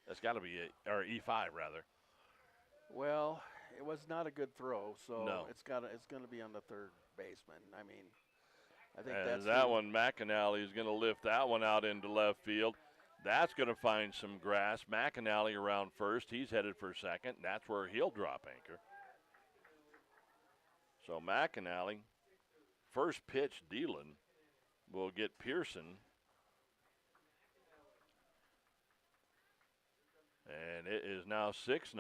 That's got to be or E5 rather. Well, it was not a good throw, so No. it's going to be on the third baseman. I mean, I think And that's that one, McAnally is going to lift that one out into left field. That's going to find some grass. McAnally around first. He's headed for second. That's where he'll drop anchor. So McAnally, first pitch dealing, will get Pearson. And it is now 6-0.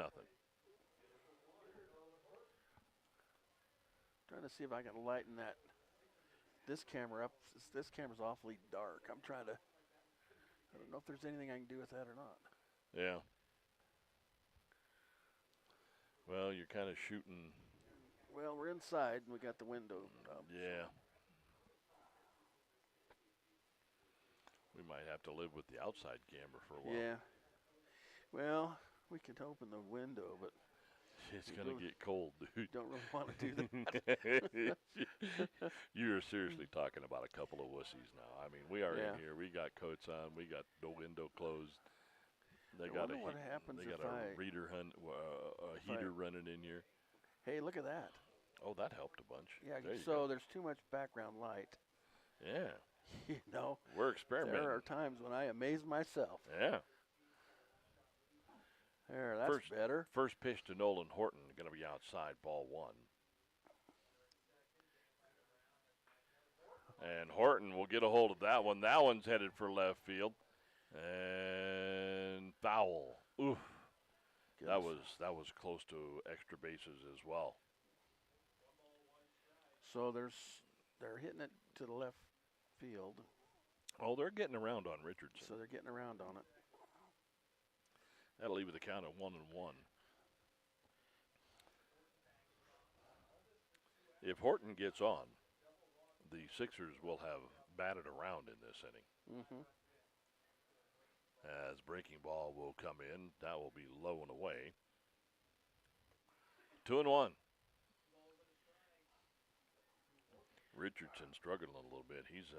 Trying to see if I can lighten this camera up. This camera's awfully dark. I don't know if there's anything I can do with that or not. Yeah. Well, you're kind of shooting. Well, we're inside and we got the window up. Yeah. We might have to live with the outside camera for a while. Yeah. Well, we can open the window, but It's going to get cold, dude. don't really want to do that. You're seriously talking about a couple of wussies now. I mean, we are Yeah. in here. We got coats on. We got the window closed. They I got wonder what happens They got if a heater running in here. Hey, look at that. Oh, that helped a bunch. Yeah, There you so go. there's too much background light. Yeah, You know, we're experimenting. there are times when I amaze myself. Yeah. There, that's better. First pitch to Nolan Horton, going to be outside, ball 1. And Horton will get a hold of that one. That one's headed for left field. And foul. Oof. That was close to extra bases as well. So they're hitting it to the left field. Oh, they're getting around on Richardson. So they're getting around on it. That'll leave the count at 1-1. If Horton gets on, the Sixers will have batted around in this inning. Mm-hmm. As breaking ball will come in, that will be low and away. 2-1. Richardson struggling a little bit. He's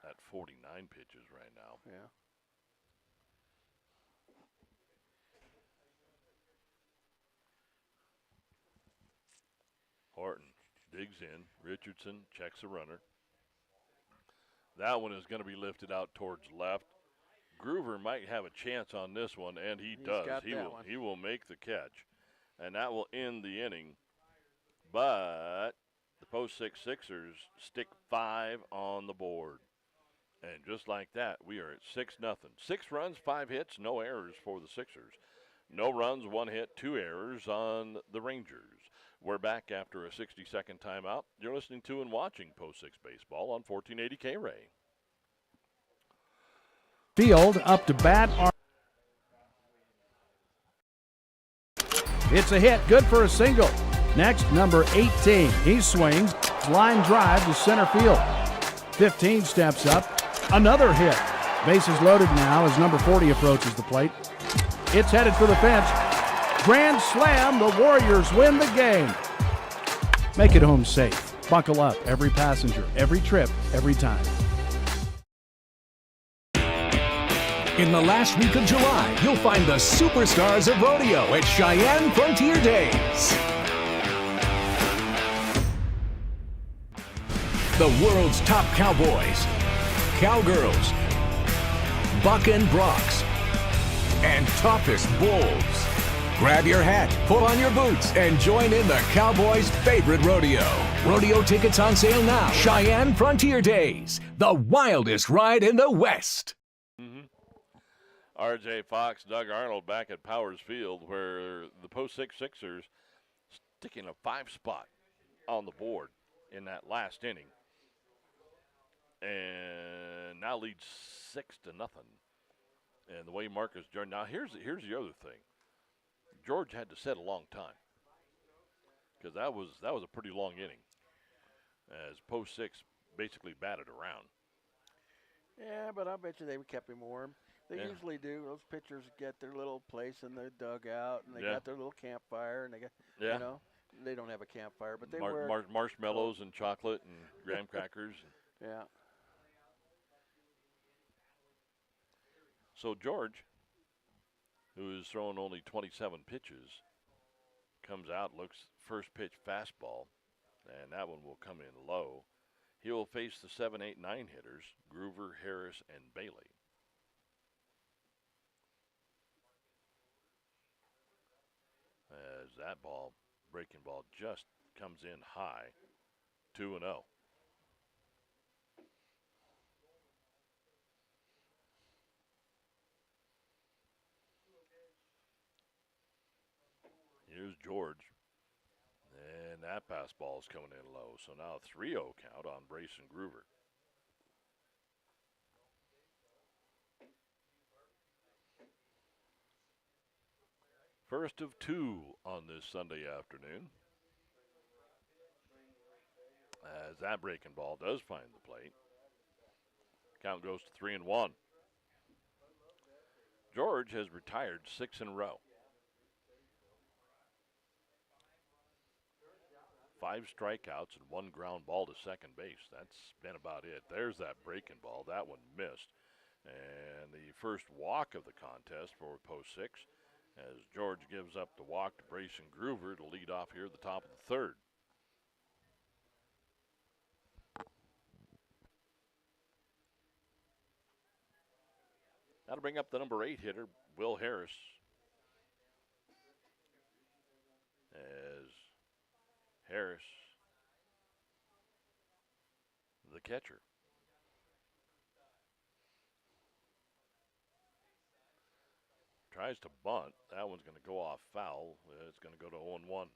at 49 pitches right now. Yeah. Horton digs in. Richardson checks a runner. That one is going to be lifted out towards left. Groover might have a chance on this one, and he does. He will make the catch, and that will end the inning. But the post 6 Sixers stick 5 on the board. And just like that, we are at 6-0. 6 runs, 5 hits, no errors for the Sixers. No runs, 1 hit, 2 errors on the Rangers. We're back after a 60-second timeout. You're listening to and watching Post 6 Baseball on 1480 K-Ray. Field up to bat. It's a hit, good for a single. Next, number 18. He swings, line drive to center field. 15 steps up, another hit. Bases loaded now as number 40 approaches the plate. It's headed for the fence. Grand slam, the Warriors win the game. Make it home safe. Buckle up, every passenger, every trip, every time. In the last week of July, you'll find the superstars of rodeo at Cheyenne Frontier Days. The world's top cowboys, cowgirls, buck and brocks, and toughest bulls. Grab your hat, pull on your boots, and join in the Cowboys' favorite rodeo. Rodeo tickets on sale now. Cheyenne Frontier Days, the wildest ride in the West. R.J. Fox, Doug Arnold back at Powers Field, where the Post 6 Sixers sticking a 5 spot on the board in that last inning. And now leads 6-0. And the way Marcus Jordan. Now here's the other thing. George had to sit a long time because that was a pretty long inning as Post 6 basically batted around. Yeah, but I bet you they kept him warm. They usually do. Those pitchers get their little place in the dugout, and they got their little campfire, and they got, you know, they don't have a campfire, but they wear marshmallows and chocolate and graham crackers. Yeah. So George, who is throwing only 27 pitches, comes out, looks first pitch fastball, and that one will come in low. He will face the 7, 8, 9 hitters, Groover, Harris, and Bailey. As that breaking ball just comes in high, 2-0. Here's George, and that pass ball is coming in low. So now a 3-0 count on Brace and Groover. First of 2 on this Sunday afternoon. As that breaking ball does find the plate. Count goes to 3-1. George has retired 6 in a row. 5 strikeouts and 1 ground ball to second base. That's been about it. There's that breaking ball. That one missed. And the first walk of the contest for Post 6 as George gives up the walk to Brace and Groover to lead off here at the top of the third. That'll bring up the number 8 hitter, Will Harris, as Harris, the catcher. Tries to bunt. That one's going to go off foul. It's going to go to 0-1.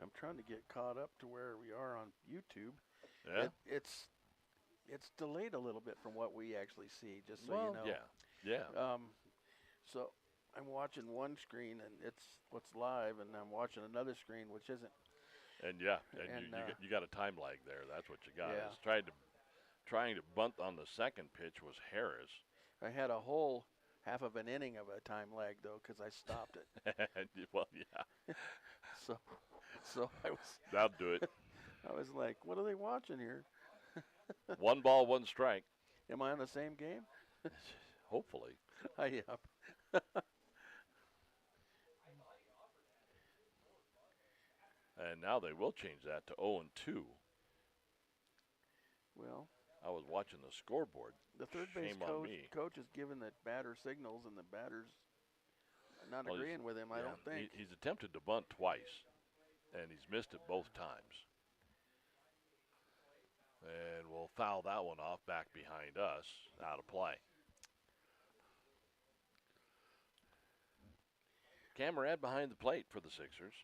I'm trying to get caught up to where we are on YouTube. Yeah. It's delayed a little bit from what we actually see, just so you know. Yeah. So I'm watching one screen and it's what's live, and I'm watching another screen which isn't. And you got a time lag there. That's what you got. Yeah. It's trying to bunt on the second pitch was Harris. I had a whole half of an inning of a time lag though because I stopped it. Well, yeah. So I was. That'll do it. I was like, what are they watching here? 1 ball, 1 strike. Am I on the same game? Hopefully. I am. And now they will change that to 0-2. Well, I was watching the scoreboard. the third base Shame on me. coach is giving the batter signals, and the batter's not agreeing with him, I don't think. He's attempted to bunt twice, and he's missed it both times. And we'll foul that one off back behind us, out of play. Camarad behind the plate for the Sixers.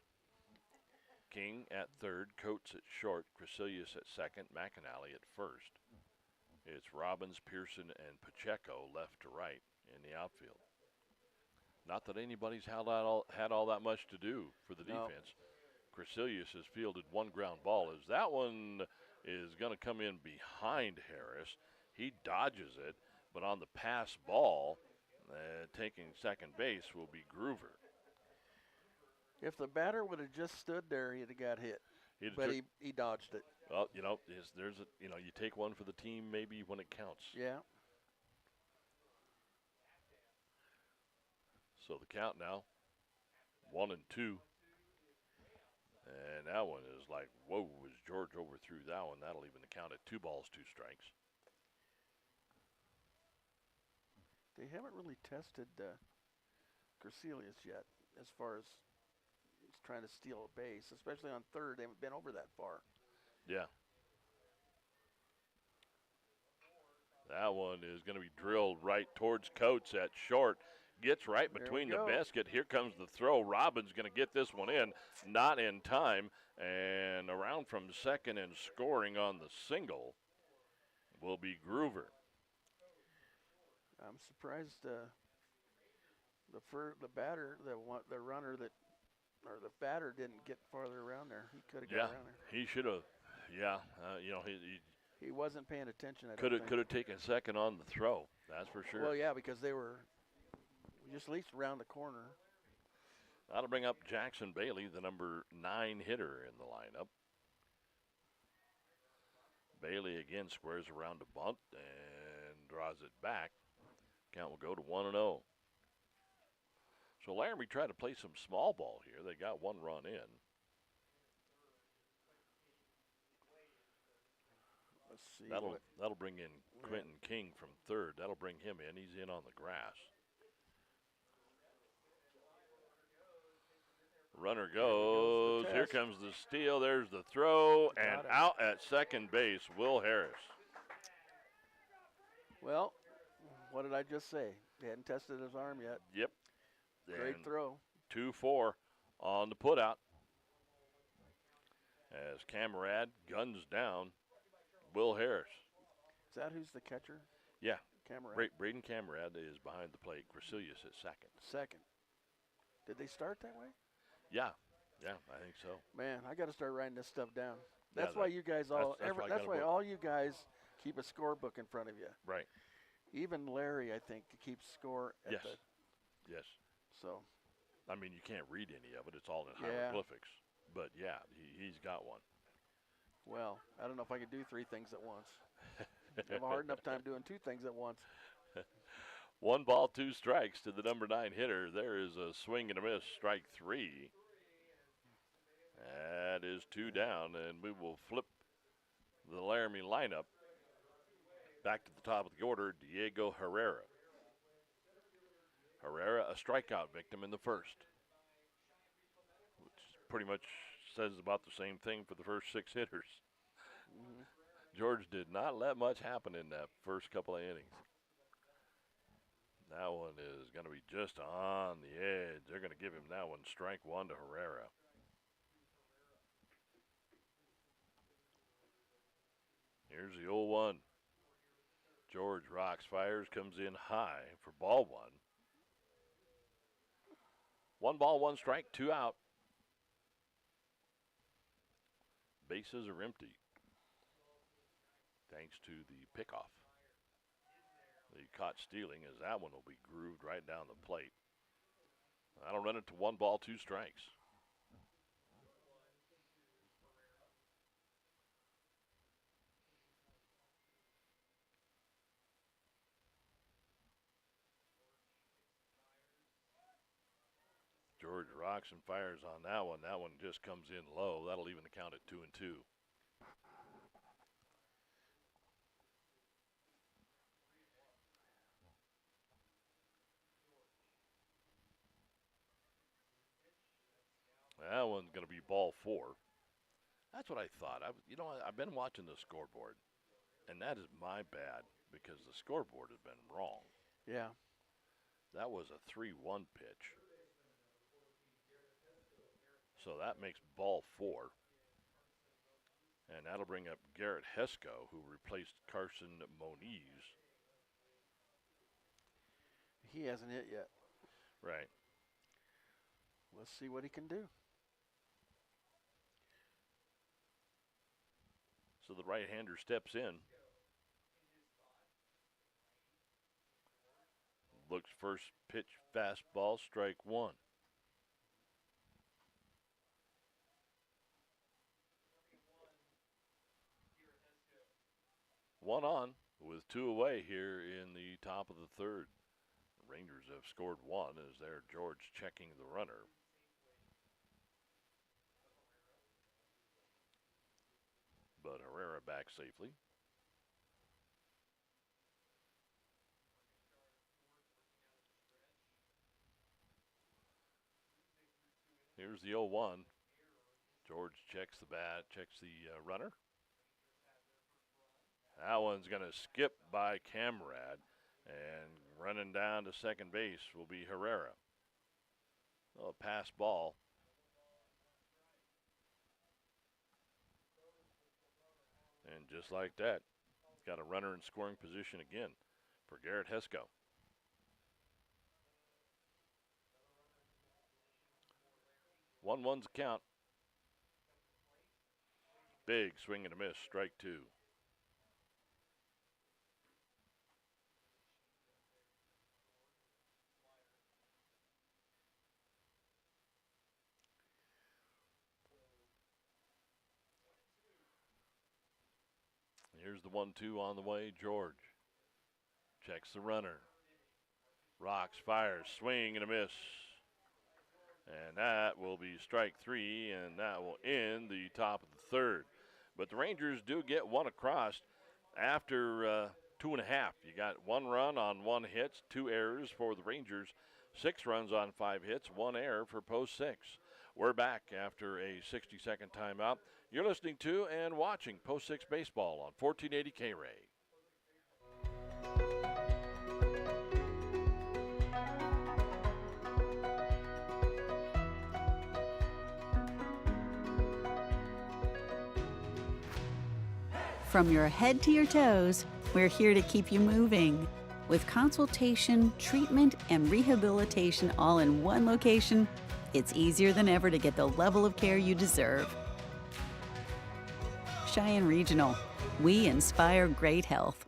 King at third, Coates at short, Crecilius at second, McAnally at first. It's Robbins, Pearson, and Pacheco left to right in the outfield. Not that anybody's had all that much to do for the defense. Crecilius has fielded one ground ball. As that one is going to come in behind Harris. He dodges it, but on the pass ball, taking second base will be Groover. If the batter would have just stood there, he'd have got hit. But he dodged it. Well, you take one for the team maybe when it counts. Yeah. So the count now, 1-2. And that one is like, whoa, as George overthrew that one. That'll even count at 2 balls, 2 strikes. They haven't really tested Crecilius yet as far as trying to steal a base, especially on third. They haven't been over that far. Yeah. That one is going to be drilled right towards Coates at short. Gets right between the basket. Here comes the throw. Robbins going to get this one in. Not in time. And around from second and scoring on the single will be Groover. I'm surprised the batter didn't get farther around there. He could have got around there. He should have. Yeah, he wasn't paying attention. Could have taken second on the throw. That's for sure. Well, yeah, because they were just at least around the corner. That'll bring up Jackson Bailey, the number 9 hitter in the lineup. Bailey again squares around a bunt and draws it back. Count will go to 1-0. So Laramie tried to play some small ball here. They got 1 run in. Let's see. That'll bring in Quentin King from third. That'll bring him in. He's in on the grass. Runner goes. Here comes the steal. There's the throw. And out at second base, Will Harris. Well, what did I just say? They hadn't tested his arm yet. Yep. Great throw. 2-4 on the putout. As Camarad guns down Will Harris. Is that who's the catcher? Yeah. Camarad. Braden Camarad is behind the plate. Crecilius at second. Did they start that way? Yeah, I think so. Man, I got to start writing this stuff down. That's why you guys all. That's why all you guys keep a scorebook in front of you. Right. Even Larry, I think, keeps score. Yes. Yes. So. I mean, you can't read any of it. It's all in hieroglyphics. But yeah, he's got one. Well, I don't know if I could do 3 things at once. I have a hard enough time doing 2 things at once. 1 ball, 2 strikes to the number 9 hitter. There is a swing and a miss, strike 3. That is 2 down, and we will flip the Laramie lineup back to the top of the order. Diego Herrera. Herrera, a strikeout victim in the first, which pretty much says about the same thing for the first 6 hitters. Mm-hmm. George did not let much happen in that first couple of innings. That one is going to be just on the edge. They're going to give him that one, strike 1 to Herrera. Here's the 0-1. George rocks, fires, comes in high for ball 1. 1 ball, 1 strike, 2 out. Bases are empty, thanks to the pickoff. The caught stealing, as that one will be grooved right down the plate. That'll run it to 1 ball, 2 strikes. George rocks and fires on that one. That one just comes in low. That'll even count at 2-2. That one's going to be ball 4. That's what I thought. I've been watching the scoreboard, and that is my bad because the scoreboard has been wrong. Yeah. That was a 3-1 pitch. So that makes ball 4. And that'll bring up Garrett Hesco, who replaced Carson Moniz. He hasn't hit yet. Right. Let's see what he can do. So the right-hander steps in. Looks first pitch fastball, strike 1. One on with 2 away here in the top of the 3rd. The Rangers have scored 1 as there George checking the runner. But Herrera back safely. Here's the 0-1. George checks the bat, checks the runner. That one's going to skip by Camrad, and running down to second base will be Herrera. Oh, a pass ball. And just like that, got a runner in scoring position again for Garrett Hesco. 1-1's the count. Big swing and a miss, strike 2. Here's the 1-2 on the way. George checks the runner. Rocks, fires, swing and a miss. And that will be strike 3, and that will end the top of the 3rd. But the Rangers do get 1 across after 2.5. You got 1 run on 1 hit, 2 errors for the Rangers, 6 runs on 5 hits, 1 error for post 6. We're back after a 60-second timeout. You're listening to and watching Post 6 Baseball on 1480 K-Ray. From your head to your toes, we're here to keep you moving. With consultation, treatment, and rehabilitation all in one location, it's easier than ever to get the level of care you deserve. Cheyenne Regional. We inspire great health.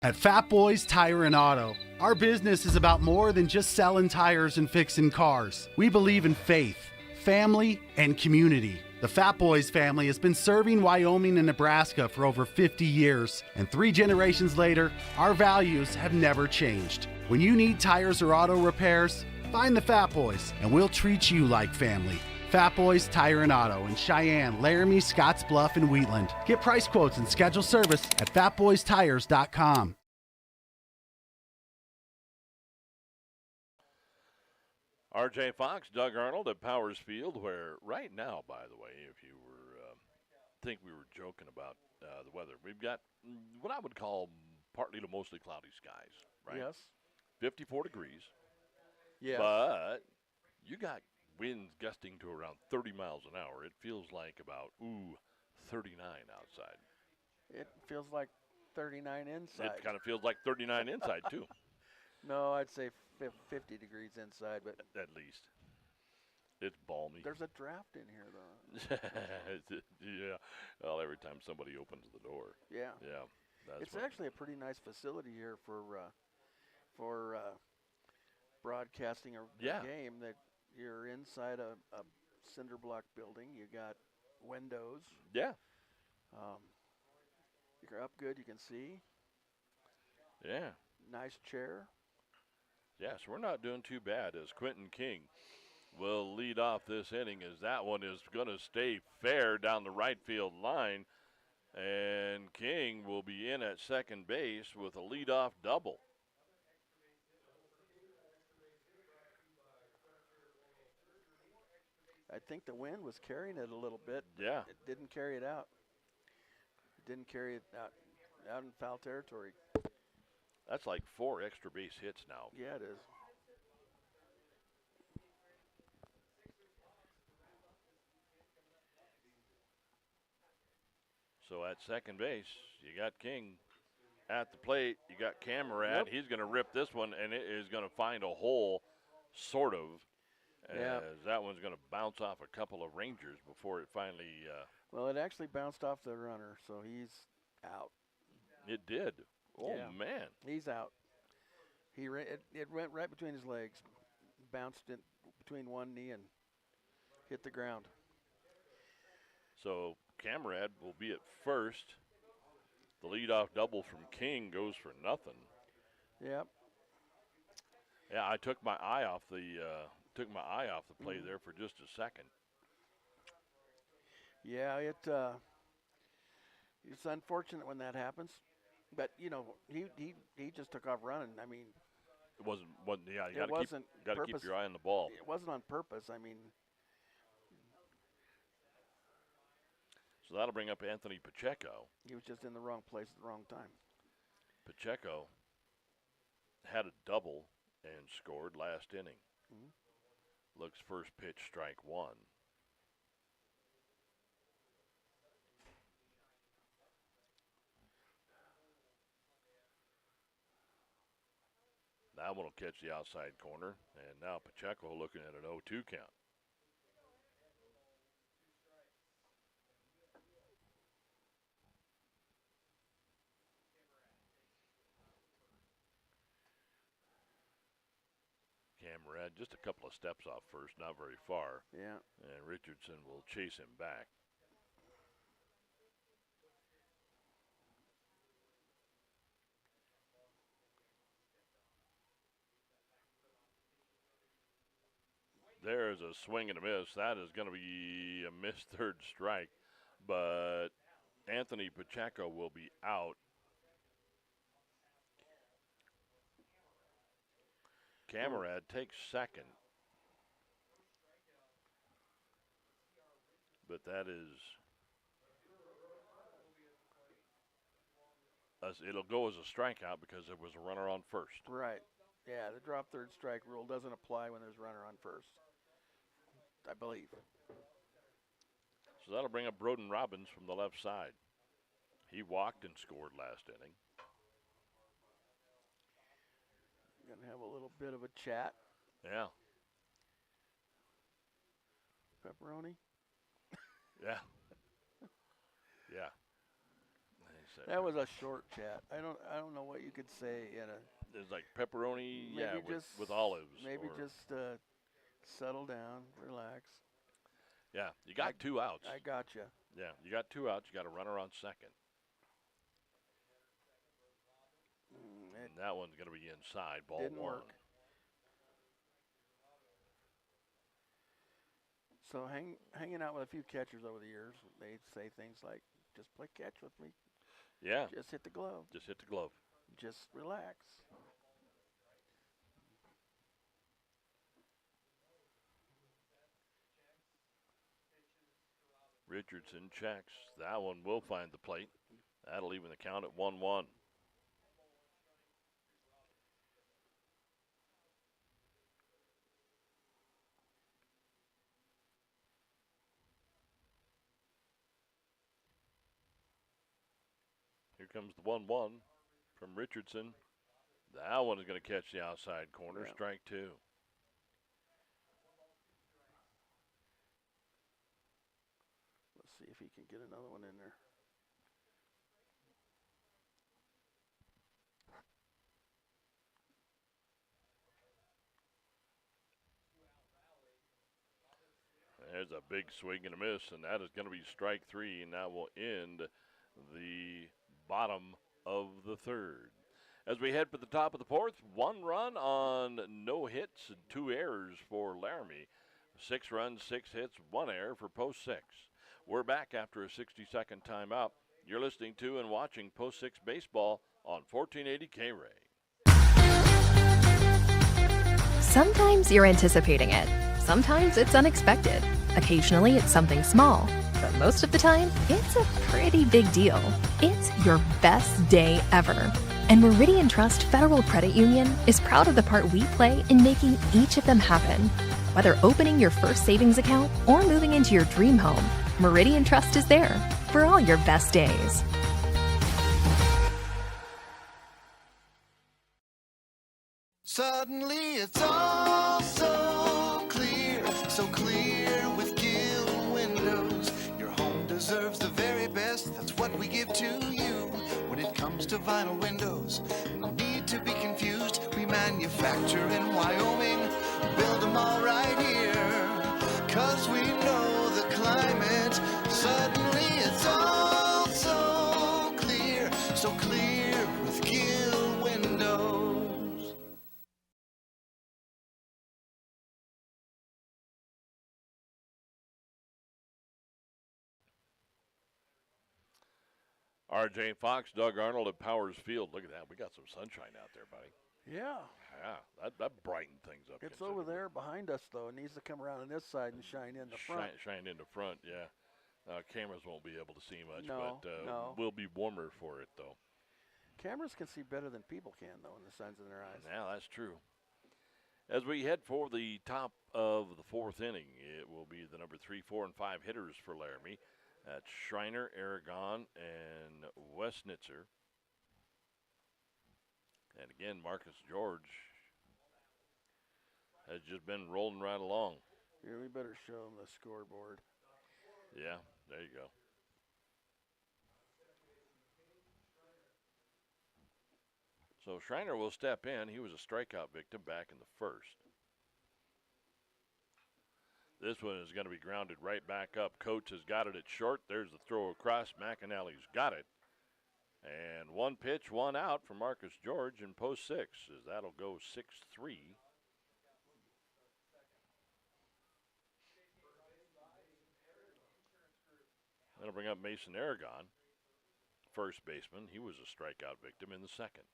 At Fat Boys Tire and Auto, our business is about more than just selling tires and fixing cars. We believe in faith, family, and community. The Fat Boys family has been serving Wyoming and Nebraska for over 50 years, and 3 generations later, our values have never changed. When you need tires or auto repairs, find the Fat Boys, and we'll treat you like family. Fat Boys Tire and Auto in Cheyenne, Laramie, Scottsbluff, and Wheatland. Get price quotes and schedule service at fatboystires.com. R.J. Fox, Doug Arnold at Powers Field, where right now, by the way, if you were think we were joking about the weather, we've got what I would call partly to mostly cloudy skies, right? Yes. 54 degrees. Yes. But you got winds gusting to around 30 miles an hour. It feels like about, 39 outside. It feels like 39 inside. It kind of feels like 39 inside, too. No, I'd say 50 degrees inside, but at least. It's balmy. There's a draft in here, though. Yeah. Well, every time somebody opens the door. Yeah. Yeah. It's actually a pretty nice facility here for broadcasting a game. That you're inside a cinder block building. You got windows. Yeah. You're up good. You can see. Yeah. Nice chair. Yes, we're not doing too bad as Quentin King will lead off this inning, as that one is going to stay fair down the right field line. And King will be in at second base with a leadoff double. I think the wind was carrying it a little bit. Yeah. It didn't carry it out. It didn't carry it out in foul territory. That's like 4 extra base hits now. Yeah, it is. So at second base, you got King at the plate. You got Camerad. Yep. He's going to rip this one, and it is going to find a hole, sort of, Yeah. as that one's going to bounce off a couple of Rangers before it finally Well, it actually bounced off the runner, so he's out. it did. Oh, Yeah. man. He's out. It went right between his legs, bounced it between one knee and hit the ground. So Camerad will be at first. The leadoff double from King goes for nothing. Yep. Yeah, I took my eye off the play there for just a second. Yeah, it's unfortunate when that happens, but he just took off running. I mean, It wasn't yeah, you it wasn't got to keep purpose- your eye on the ball. It wasn't on purpose. I mean, So that'll bring up Anthony Pacheco. he was just in the wrong place at the wrong time. Pacheco had a double and scored last inning. Mhm. Looks first pitch, strike one. That one will catch the outside corner, and now Pacheco looking at an 0-2 count. Camerad just a couple of steps off first, not very far. Yeah. And Richardson will chase him back. There's a swing and a miss. That is going to be a missed third strike. But Anthony Pacheco will be out. Camerad takes second. But that is, it'll go as a strikeout because there was a runner on first. Right. Yeah, the drop third strike rule doesn't apply when there's a runner on first, I believe. So that'll bring up Broden Robbins from the left side. He walked and scored last inning. Gonna have a little bit of a chat. Yeah. Pepperoni. Yeah. Yeah. That was a short chat. I don't know what you could say in a. It's like pepperoni, Maybe yeah, with olives. Maybe or- just settle down, relax. Yeah, you got 2 outs. I got you. Yeah, you got 2 outs. You got a runner on second. And that one's going to be inside, ball Didn't one. work. So hanging out with a few catchers over the years, they say things like, "Just play catch with me. Yeah. Just hit the glove. Just hit the glove. Just relax." Richardson checks. That one will find the plate. That'll even the count at 1-1. Here comes the 1-1 from Richardson. That one is going to catch the outside corner. Yeah. Strike 2. Let's see if he can get another one in there. There's a big swing and a miss, and that is going to be strike 3, and that will end the bottom of the third. As we head for the top of the fourth, 1 run on no hits and 2 errors for Laramie. 6 runs, 6 hits, 1 error for Post 6. We're back after a 60-second timeout. You're listening to and watching Post 6 Baseball on 1480 K-Ray. Sometimes you're anticipating it. Sometimes it's unexpected. Occasionally it's something small. But most of the time, it's a pretty big deal. It's your best day ever. And Meridian Trust Federal Credit Union is proud of the part we play in making each of them happen. Whether opening your first savings account or moving into your dream home, Meridian Trust is there. for all your best days. Suddenly it's all so clear with Gill Windows. Your home deserves the very best, that's what we give to you. When it comes to vinyl windows, no need to be confused. We manufacture in Wyoming, build them all right here. 'Cause we know the climate, suddenly it's all so clear with Gill Windows. R.J. Fox, Doug Arnold at Powers Field. Look at that. We got some sunshine out there, buddy. Yeah. Yeah, that brightened things up. It's over there behind us, though. It needs to come around on this side and shine in the front. Shine in the front, yeah. Cameras won't be able to see much, No, but no. we'll be warmer for it, though. Cameras can see better than people can, though, in the signs in their eyes. Yeah, that's true. As we head for the top of the fourth inning, it will be the number 3, 4, and 5 hitters for Laramie. That's Schreiner, Aragon, and Westnitzer. And again, Marcus George has just been rolling right along. Here, we better show them the scoreboard. Yeah, there you go. So Schreiner will step in. He was a strikeout victim back in the first. This one is going to be grounded right back up. Coates has got it at short. There's the throw across. McAnally's got it. And one pitch, one out for Marcus George in post 6, as that'll go 6-3. That'll bring up Mason Aragon, first baseman. He was a strikeout victim in the second.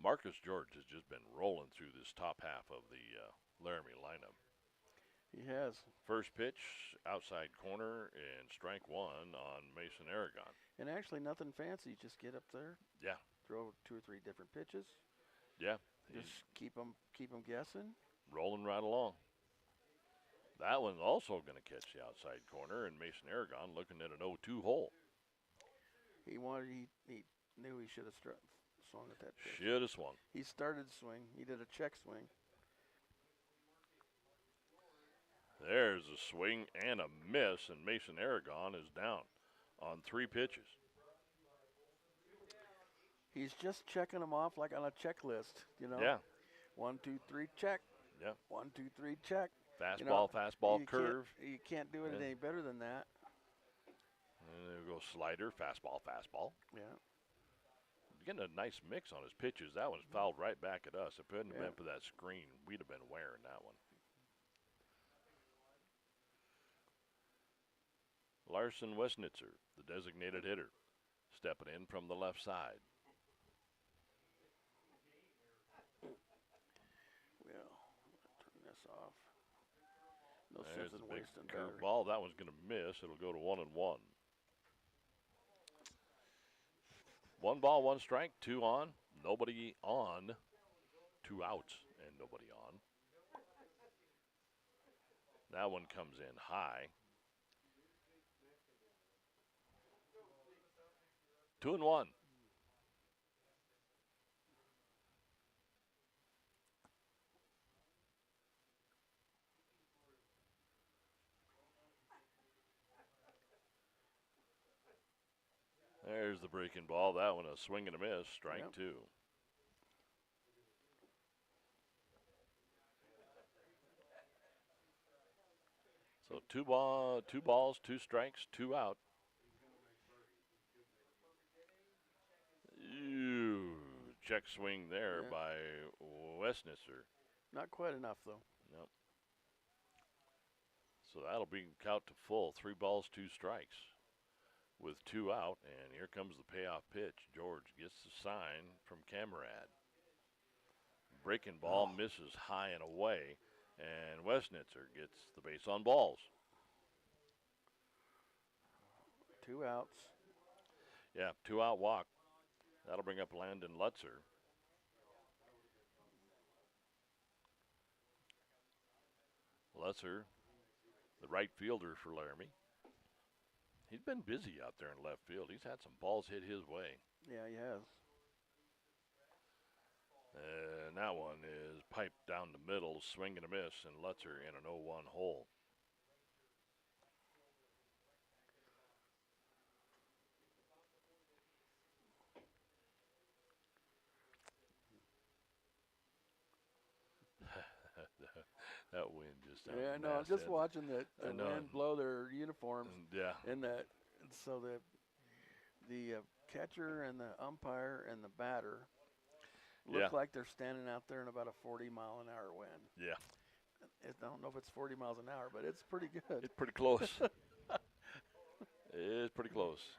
Marcus George has just been rolling through this top half of the Laramie lineup. He has. First pitch, outside corner, and strike one on Mason Aragon. And actually nothing fancy. Just get up there. Yeah. Throw 2 or 3 different pitches. Yeah. Just keep them guessing. Rolling right along. That one's also going to catch the outside corner, and Mason Aragon looking at an 0-2 hole. He knew he should have swung at that pitch. Should have swung. He started swing. He did a check swing. There's a swing and a miss, and Mason Aragon is down on 3 pitches. He's just checking them off like on a checklist, you know. Yeah. 1, 2, 3, check. Yeah. 1, 2, 3, check. Fastball, fastball, curve. You can't do it any better than that. And there goes slider, fastball, fastball. Yeah. Getting a nice mix on his pitches. That one's fouled right back at us. If it hadn't been for that screen, we'd have been wearing that one. Larson Westnitzer, the designated hitter, stepping in from the left side. Well, turn this off. No There's sense the in big wasting curve battery. ball. That one's going to miss. It'll go to 1-1. 1 ball, 1 strike, 2 on, nobody on, 2 outs, and nobody on. That one comes in high. 2-1. There's the breaking ball. That one a swing and a miss. Strike 2. So 2 balls, 2 strikes, 2 out. Check swing there by Westnitzer. Not quite enough, though. Nope. So that'll bring count to full. 3 balls, 2 strikes with 2 out. And here comes the payoff pitch. George gets the sign from Camarad. Breaking ball misses high and away. And Westnitzer gets the base on balls. 2 outs. Yeah, 2 out walk. That'll bring up Landon Lutzer. Lutzer the right fielder for Laramie. He's been busy out there in left field. He's had some balls hit his way. Yeah, he has. And that one is piped down the middle, swing and a miss, and Lutzer in an 0-1 hole. That wind just sounds Yeah, I know. I'm just massive. watching the wind blow their uniforms. Yeah. And so the catcher and the umpire and the batter look like they're standing out there in about a 40-mile-an-hour wind. Yeah. I don't know if it's 40 miles an hour, but it's pretty good. It's pretty close. It's pretty close.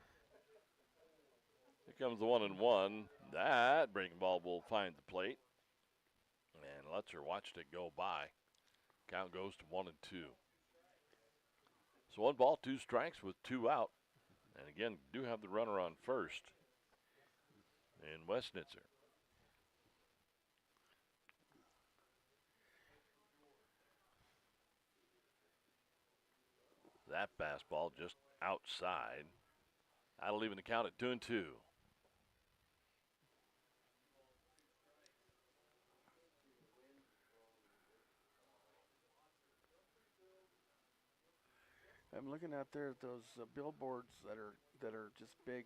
Here comes the 1-1. That breaking ball will find the plate. And Lutzer watched it go by. Count goes to 1-2. So 1 ball, 2 strikes with 2 out. And again, do have the runner on first in Westnitzer. That fastball just outside. That'll even the count at 2-2. I'm looking out there at those billboards that are just big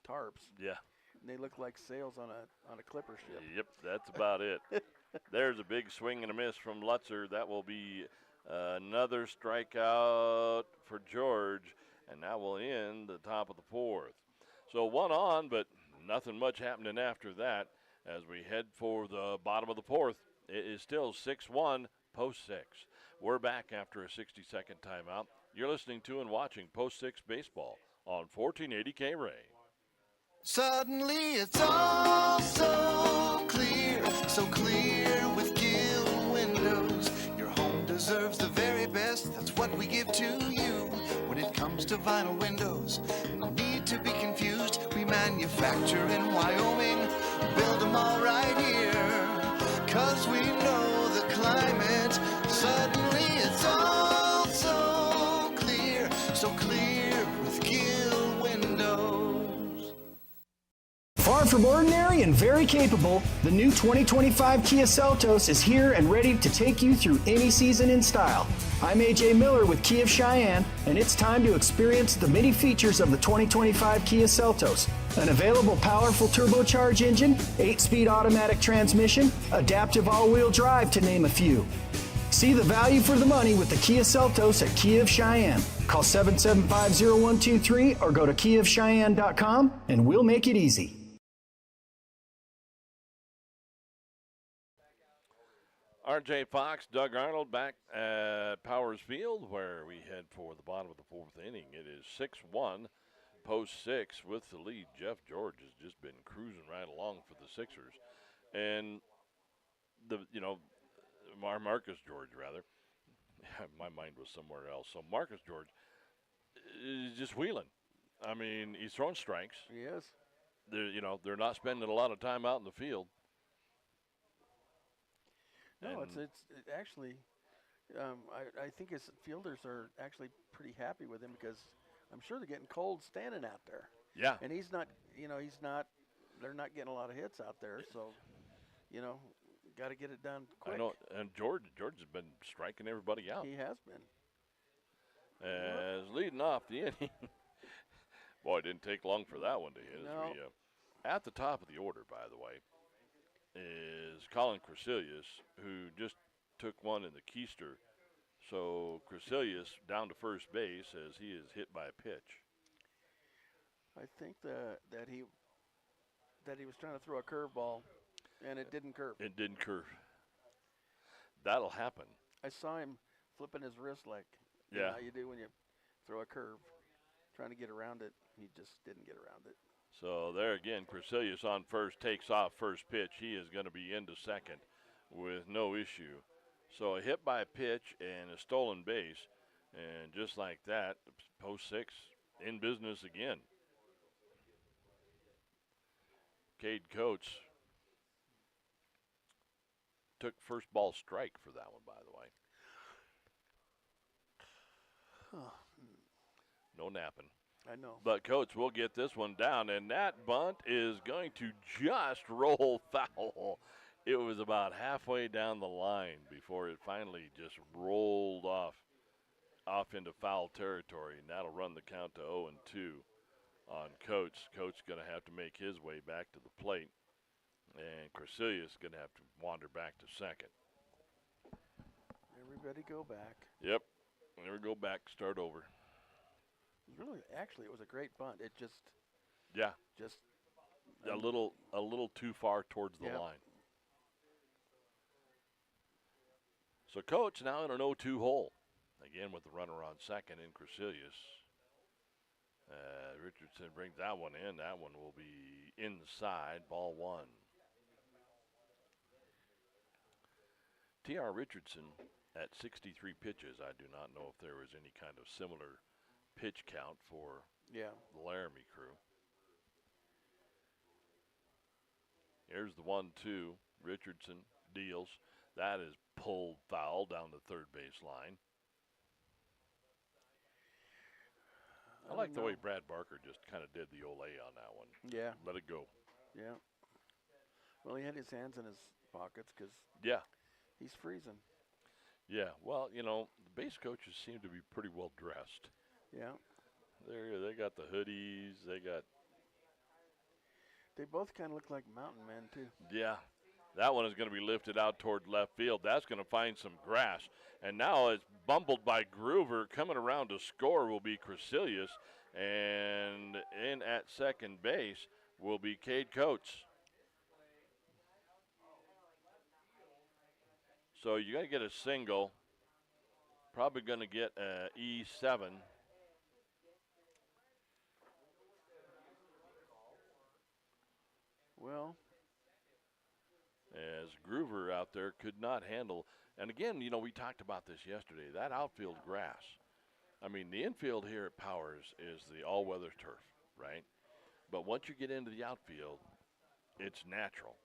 tarps. Yeah. And they look like sails on a clipper ship. Yep, that's about it. There's a big swing and a miss from Lutzer. That will be another strikeout for George, and that will end the top of the 4th. So 1 on, but nothing much happening after that as we head for the bottom of the 4th. It is still 6-1, post 6. We're back after a 60-second timeout. You're listening to and watching Post 6 Baseball on 1480 K-Ray. Suddenly it's all so clear with Gill Windows. Your home deserves the very best, that's what we give to you. When it comes to vinyl windows, no need to be confused. We manufacture in Wyoming, build them all right here. 'Cause we know the climate, suddenly it's all so clear with Gill Windows. Far from ordinary and very capable, the new 2025 Kia Seltos is here and ready to take you through any season in style. I'm AJ Miller with Kia of Cheyenne, and it's time to experience the many features of the 2025 Kia Seltos. An available powerful turbocharged engine, 8-speed automatic transmission, adaptive all-wheel drive to name a few. See the value for the money with the Kia Seltos at Kia of Cheyenne. Call 775-0123 or go to kiaofcheyenne.com and we'll make it easy. RJ Fox, Doug Arnold back at Powers Field where we head for the bottom of the 4th inning. It is 6-1, post 6 with the lead. Jeff George has just been cruising right along for the Sixers. And Marcus George, rather. My mind was somewhere else. So Marcus George is just wheeling. I mean, he's throwing strikes. He is. They're not spending a lot of time out in the field. No, it's actually. I think his fielders are actually pretty happy with him because I'm sure they're getting cold standing out there. Yeah. And he's not. They're not getting a lot of hits out there, so. Got to get it done quick. I know, and George has been striking everybody out. He has been. As leading off the inning. Boy, it didn't take long for that one to hit. No. At the top of the order, by the way, is Colin Crecilius, who just took one in the keister. So Crecilius down to first base as he is hit by a pitch. I think that he was trying to throw a curveball. And it didn't curve. It didn't curve. That'll happen. I saw him flipping his wrist like how you do when you throw a curve, trying to get around it. He just didn't get around it. So there again, Crecilius on first, takes off first pitch. He is going to be into second with no issue. So a hit by a pitch and a stolen base. And just like that, post 6 in business again. Cade Coates took first ball strike for that one, by the way. No napping. I know. But, Coach, we'll get this one down, and that bunt is going to just roll foul. It was about halfway down the line before it finally just rolled off into foul territory, and that'll run the count to 0-2 on Coach. Coach going to have to make his way back to the plate, and Crecilius going to have to wander back to second. Everybody go back. Yep. There we go back, start over. Actually, it was a great bunt. It just a little too far towards the line. So Coach now in an 0-2 hole. Again with the runner on second in Crecilius. Richardson brings that one in. That one will be inside, ball one. T.R. Richardson at 63 pitches. I do not know if there was any kind of similar pitch count for the Laramie crew. Here's the 1-2. Richardson deals. That is pulled foul down the third base line. I like the way Brad Barker just kind of did the Olay on that one. Yeah. Let it go. Yeah. Well, he had his hands in his pockets because he's freezing. Yeah. Well, you know, the base coaches seem to be pretty well dressed. Yeah. They got the hoodies. They both kind of look like mountain men, too. Yeah. That one is going to be lifted out toward left field. That's going to find some grass. And now it's bumbled by Groover. Coming around to score will be Crecilius. And in at second base will be Cade Coates. So you got to get a single. Probably going to get an E7. Well, as Groover out there could not handle. And again, you know, we talked about this yesterday, that outfield grass. I mean, the infield here at Powers is the all-weather turf, right? But once you get into the outfield, it's natural.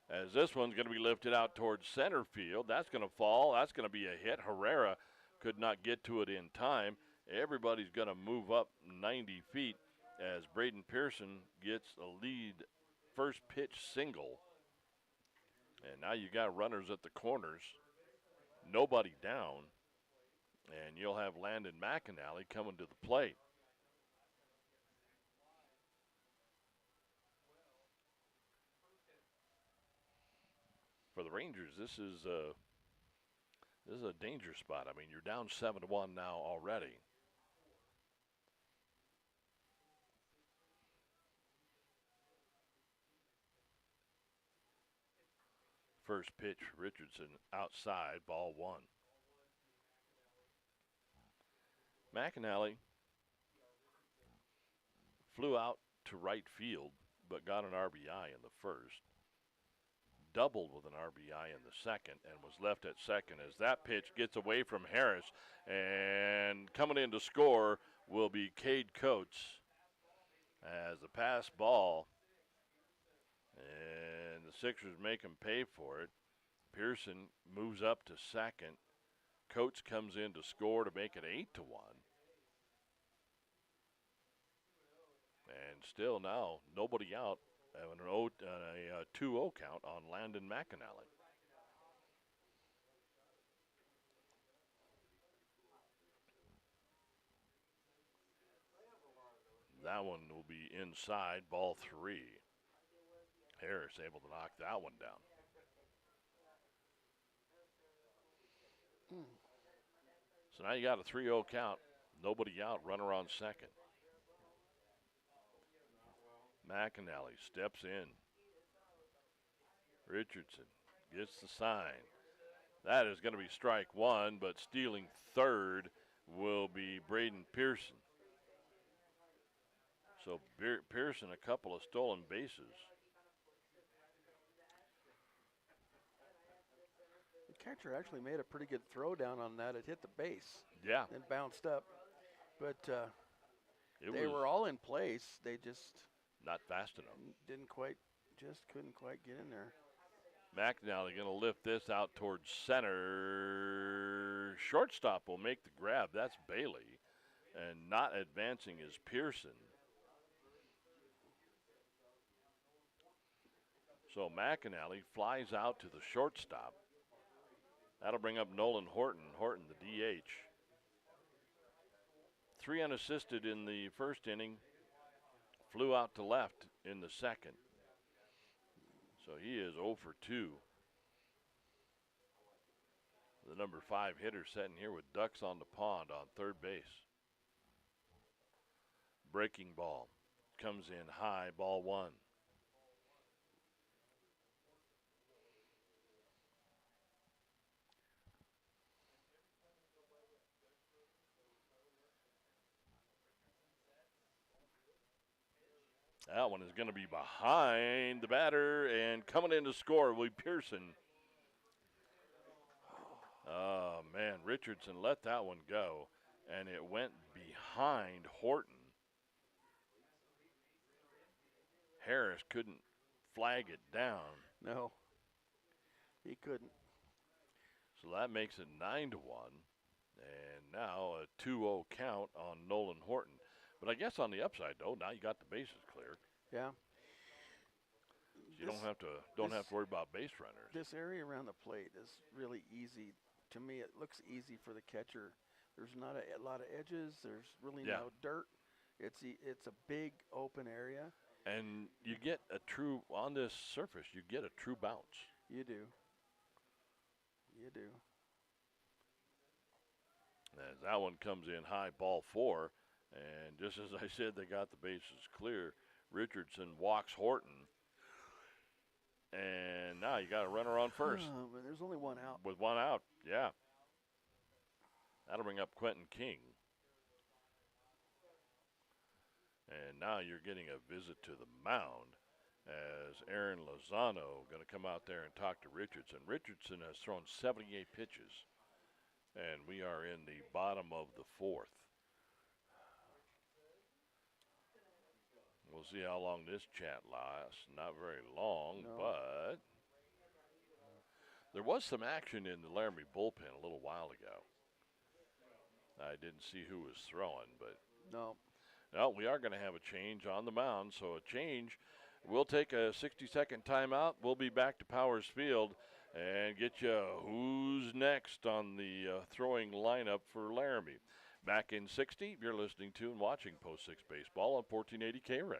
As this one's going to be lifted out towards center field, that's going to fall. That's going to be a hit. Herrera could not get to it in time. Everybody's going to move up 90 feet as Braden Pearson gets a lead first pitch single. And now you got runners at the corners, nobody down, and you'll have Landon McAnally coming to the plate. For the Rangers, this is a danger spot. I mean, you're down 7-1 now already. First pitch, Richardson outside, ball one. McAnally flew out to right field, but got an RBI in the first. Doubled with an RBI in the second and was left at second as that pitch gets away from Harris. And coming in to score will be Cade Coates as the pass ball. And the Sixers make him pay for it. Pearson moves up to second. Coates comes in to score to make it 8-1. And still now, nobody out. Having a 2-0 count on Landon McAnally. That one will be inside, ball three. Harris able to knock that one down. So now you got a 3-0 count. Nobody out, runner on second. McAnally steps in. Richardson gets the sign. That is going to be strike one, but stealing third will be Braden Pearson. So Pearson, a couple of stolen bases. the catcher actually made a pretty good throw down on that. It hit the base. Yeah. And bounced up. But they were all in place. They just not fast enough. couldn't quite get in there. McNally going to lift this out towards center. Shortstop will make the grab. That's Bailey. And not advancing is Pearson. So McAnally flies out to the shortstop. That'll bring up Nolan Horton. Horton, the DH. 3 unassisted in the first inning. Flew out to left in the second. So he is 0 for 2. The number 5 hitter sitting here with ducks on the pond on third base. Breaking ball comes in high, ball 1. That one is going to be behind the batter, and coming in to score will be Pearson. Oh, man, Richardson let that one go, and it went behind Horton. Harris couldn't flag it down. No, he couldn't. So that makes it 9-1, and now a 2-0 count on Nolan Horton. But I guess on the upside, though, now you got the bases clear. Yeah. You don't have to worry about base runners. This area around the plate is really easy. To me, it looks easy for the catcher. There's not a lot of edges. There's really no dirt. It's a big open area. And you get a true, on this surface, you get a true bounce. You do. You do. As that one comes in high, ball 4. And just as I said, they got the bases clear. Richardson walks Horton. And now you got a runner on first. But there's only one out. With one out, yeah. That'll bring up Quentin King. And now you're getting a visit to the mound as Aaron Lozano going to come out there and talk to Richardson. Richardson has thrown 78 pitches, and we are in the bottom of the 4th. We'll see how long this chat lasts. Not very long, but there was some action in the Laramie bullpen a little while ago. I didn't see who was throwing, but no, we are going to have a change on the mound. So a change. We'll take a 60-second timeout. We'll be back to Powers Field and get you who's next on the throwing lineup for Laramie. Back in 60, you're listening to and watching Post 6 Baseball on 1480 K-Ray.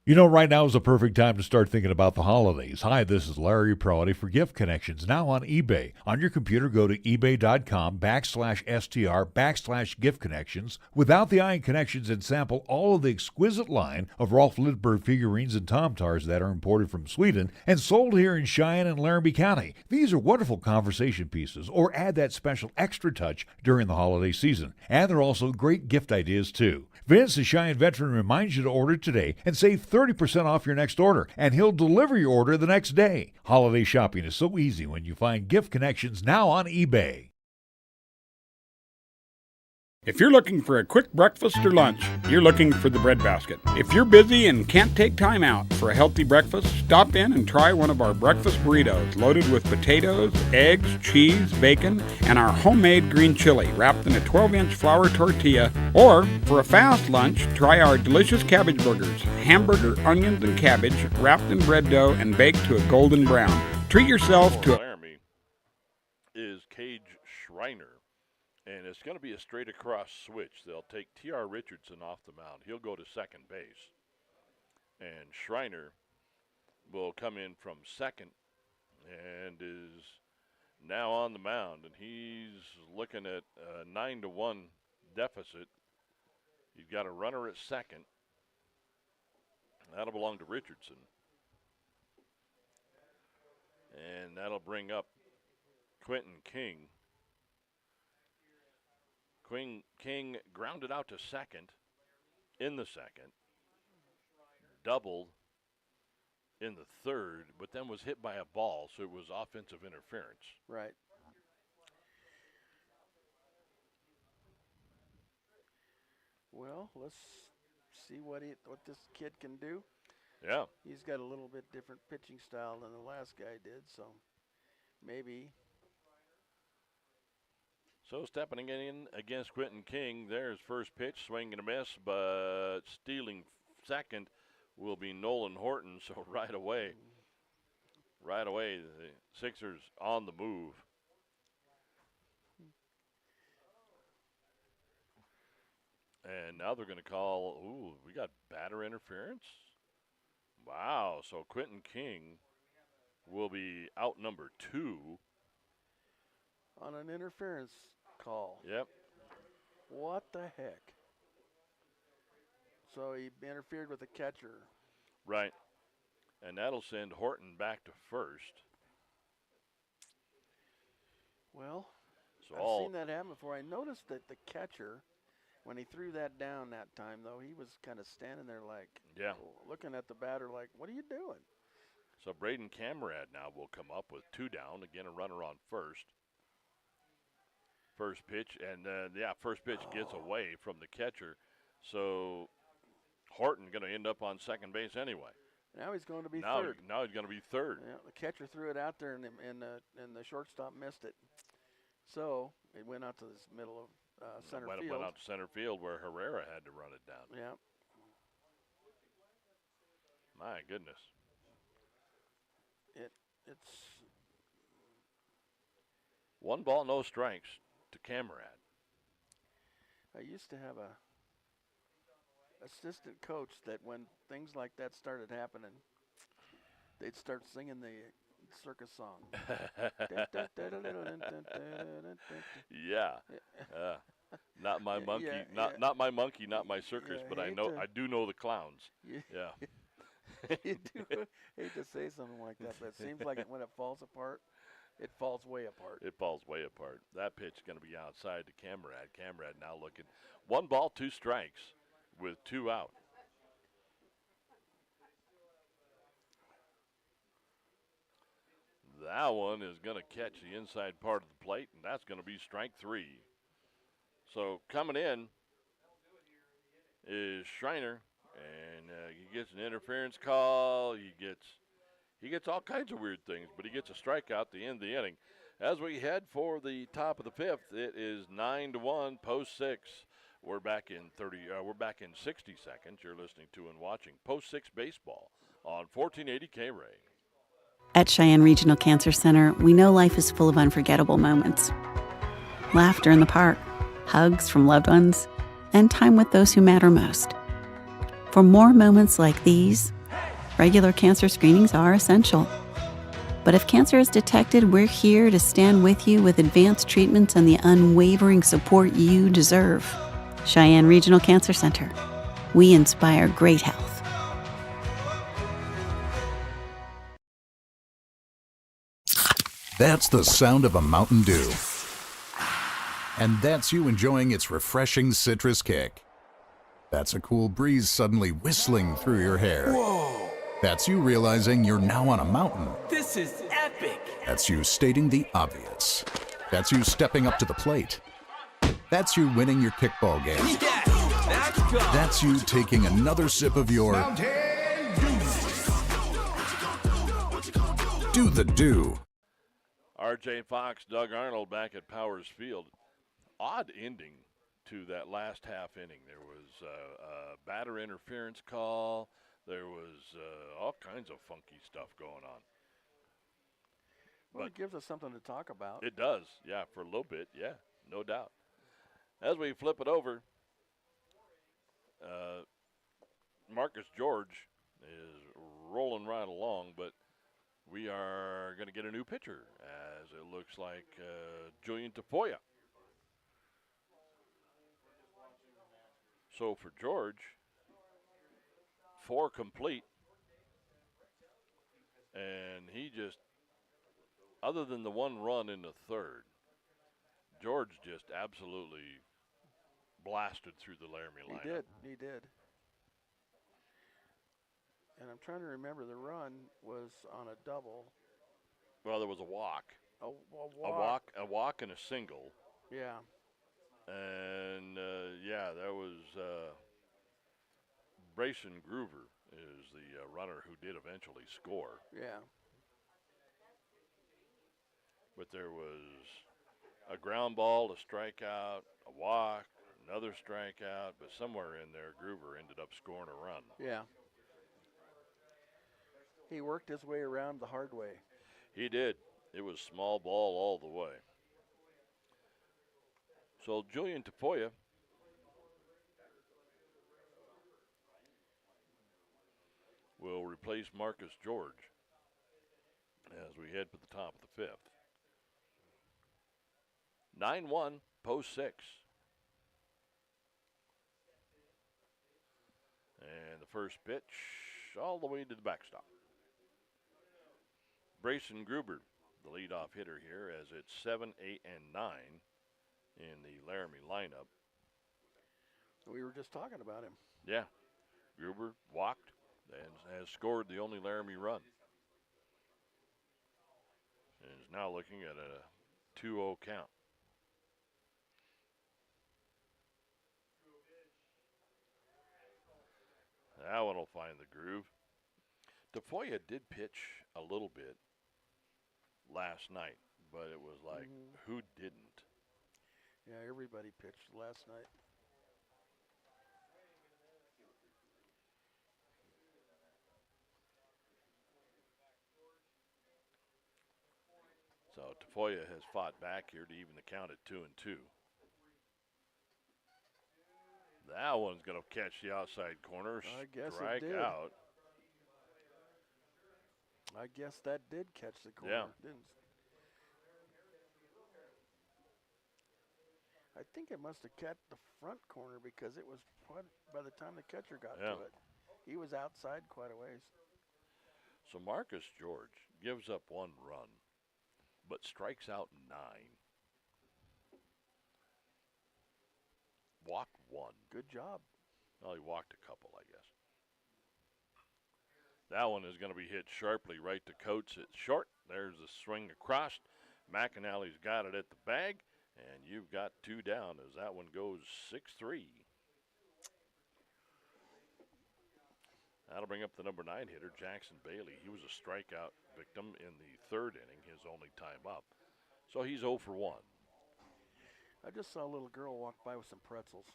You know, right now is the perfect time to start thinking about the holidays. Hi, this is Larry Prowdy for Gift Connections, now on eBay. On your computer, go to ebay.com/str/gift connections. Without the iron connections, and sample all of the exquisite line of Rolf Lidberg figurines and Tom-Tars that are imported from Sweden and sold here in Cheyenne and Laramie County. These are wonderful conversation pieces, or add that special extra touch during the holiday season. And they're also great gift ideas, too. Vince, the Cheyenne veteran, reminds you to order today and save 30% off your next order, and he'll deliver your order the next day. Holiday shopping is so easy when you find Gift Connections now on eBay. If you're looking for a quick breakfast or lunch, you're looking for the Bread Basket. If you're busy and can't take time out for a healthy breakfast, stop in and try one of our breakfast burritos loaded with potatoes, eggs, cheese, bacon, and our homemade green chili wrapped in a 12-inch flour tortilla. Or, for a fast lunch, try our delicious cabbage burgers, hamburger, onions, and cabbage wrapped in bread dough and baked to a golden brown. Treat yourself to Laramie is Cage Schreiner. And it's going to be a straight across switch. They'll take T.R. Richardson off the mound. He'll go to second base. And Schreiner will come in from second and is now on the mound. And he's looking at a 9-1 deficit. He's got a runner at second. That'll belong to Richardson. And that'll bring up Quentin King. King grounded out to second in the second, doubled in the third, but then was hit by a ball, so it was offensive interference. Right. Well, let's see what this kid can do. Yeah. He's got a little bit different pitching style than the last guy did, so maybe. So stepping in against Quentin King, there's first pitch, swing and a miss, but stealing second will be Nolan Horton. So right away, the Sixers on the move. And now they're going to call, we got batter interference? Wow, so Quentin King will be out number 2. On an interference call. Yep. What the heck? So he interfered with the catcher. Right. And that'll send Horton back to first. Well, so I've seen that happen before. I noticed that the catcher, when he threw that down that time, though, he was kind of standing there like, looking at the batter like, what are you doing? So Braden Camerad now will come up with 2 down. Again, a runner on first. First pitch, and first pitch gets away from the catcher. So Horton going to end up on second base anyway. Now he's going to be third. Now he's going to be third. Yeah, the catcher threw it out there, and the shortstop missed it. So it went out to this middle of center field. Went out to center field where Herrera had to run it down. Yeah. My goodness. It's 1 ball, no strikes to Camerad. I used to have a assistant coach that when things like that started happening, they'd start singing the circus song. Yeah. Not my monkey, not my monkey, not my circus, but I do know the clowns. Yeah. You do hate to say something like that, but it seems like when it falls apart, it falls way apart. It falls way apart. That pitch is going to be outside to Camerad. Camerad now looking 1 ball, 2 strikes with 2 out. That one is going to catch the inside part of the plate, and that's going to be strike 3. So coming in is Schreiner, and he gets an interference call. He gets all kinds of weird things, but he gets a strikeout at the end of the inning. As we head for the top of the 5th, it is 9-1, post 6. We're back in 60 seconds. You're listening to and watching Post 6 Baseball on 1480 K-Ray. At Cheyenne Regional Cancer Center, we know life is full of unforgettable moments. Laughter in the park, hugs from loved ones, and time with those who matter most. For more moments like these, regular cancer screenings are essential. But if cancer is detected, we're here to stand with you with advanced treatments and the unwavering support you deserve. Cheyenne Regional Cancer Center. We inspire great health. That's the sound of a Mountain Dew. And that's you enjoying its refreshing citrus kick. That's a cool breeze suddenly whistling through your hair. Whoa! That's you realizing you're now on a mountain. This is epic! That's you stating the obvious. That's you stepping up to the plate. That's you winning your kickball game. Yes, let's go! That's you taking another sip of your Do the Do. R.J. Fox, Doug Arnold back at Powers Field. Odd ending to that last half inning. There was a batter interference call. There was all kinds of funky stuff going on. Well, But it gives us something to talk about. it does, yeah, for a little bit, yeah, no doubt. As we flip it over, Marcus George is rolling right along, but we are going to get a new pitcher, as it looks like Julian Tafoya. So for George, 4 complete, and he just, other than the 1 run in the 3rd, George just absolutely blasted through the Laramie lineup. He did. And I'm trying to remember, the run was on a double. Well, there was a walk. A walk. A walk and a single. Yeah. And, there was Brayson Groover is the runner who did eventually score. Yeah. But there was a ground ball, a strikeout, a walk, another strikeout, but somewhere in there, Gruber ended up scoring a run. Yeah. He worked his way around the hard way. He did. It was small ball all the way. So Julian Tafoya will replace Marcus George as we head to the top of the 5th. 9-1, post 6. And the first pitch all the way to the backstop. Brayson Gruber, the leadoff hitter here, as it's 7, 8, and 9 in the Laramie lineup. We were just talking about him. Yeah, Gruber walked and has scored the only Laramie run. And is now looking at a 2-0 count. That one will find the groove. Tafoya did pitch a little bit last night, but it was like, who didn't? Yeah, everybody pitched last night. So Tafoya has fought back here to even the count at 2-2. That one's going to catch the outside corner. I guess strike it did. out. I guess that did catch the corner. Yeah. Didn't. I think it must have caught the front corner because it was by the time the catcher got to it. He was outside quite a ways. So Marcus George gives up 1 run, but strikes out 9. Walked 1. Good job. Well, he walked a couple, I guess. That one is going to be hit sharply right to Coates. It's short. There's a swing across. McAnally's got it at the bag, and you've got 2 down as that one goes 6-3. That'll bring up the number 9 hitter, Jackson Bailey. He was a strikeout victim in the 3rd inning, his only time up. So he's 0 for 1. I just saw a little girl walk by with some pretzels.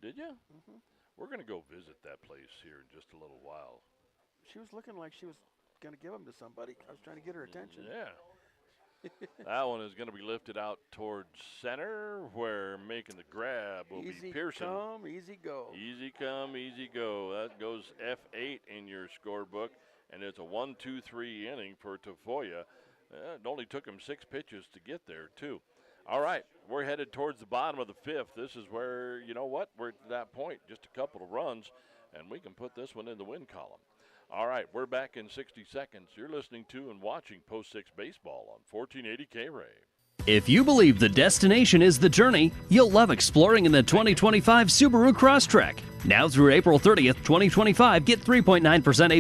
Did you? Mm-hmm. We're going to go visit that place here in just a little while. She was looking like she was going to give them to somebody. I was trying to get her attention. Yeah. That one is going to be lifted out towards center, where making the grab will be Pearson. Easy come, easy go. Easy come, easy go. That goes F8 in your scorebook, and it's a 1-2-3 inning for Tafoya. It only took him 6 pitches to get there, too. All right, we're headed towards the bottom of the 5th. This is where, you know what, we're at that point, just a couple of runs, and we can put this one in the win column. All right, we're back in 60 seconds. You're listening to and watching Post 6 Baseball on 1480 K-Ray. If you believe the destination is the journey, you'll love exploring in the 2025 Subaru Crosstrek. Now through April 30th, 2025, get 3.9%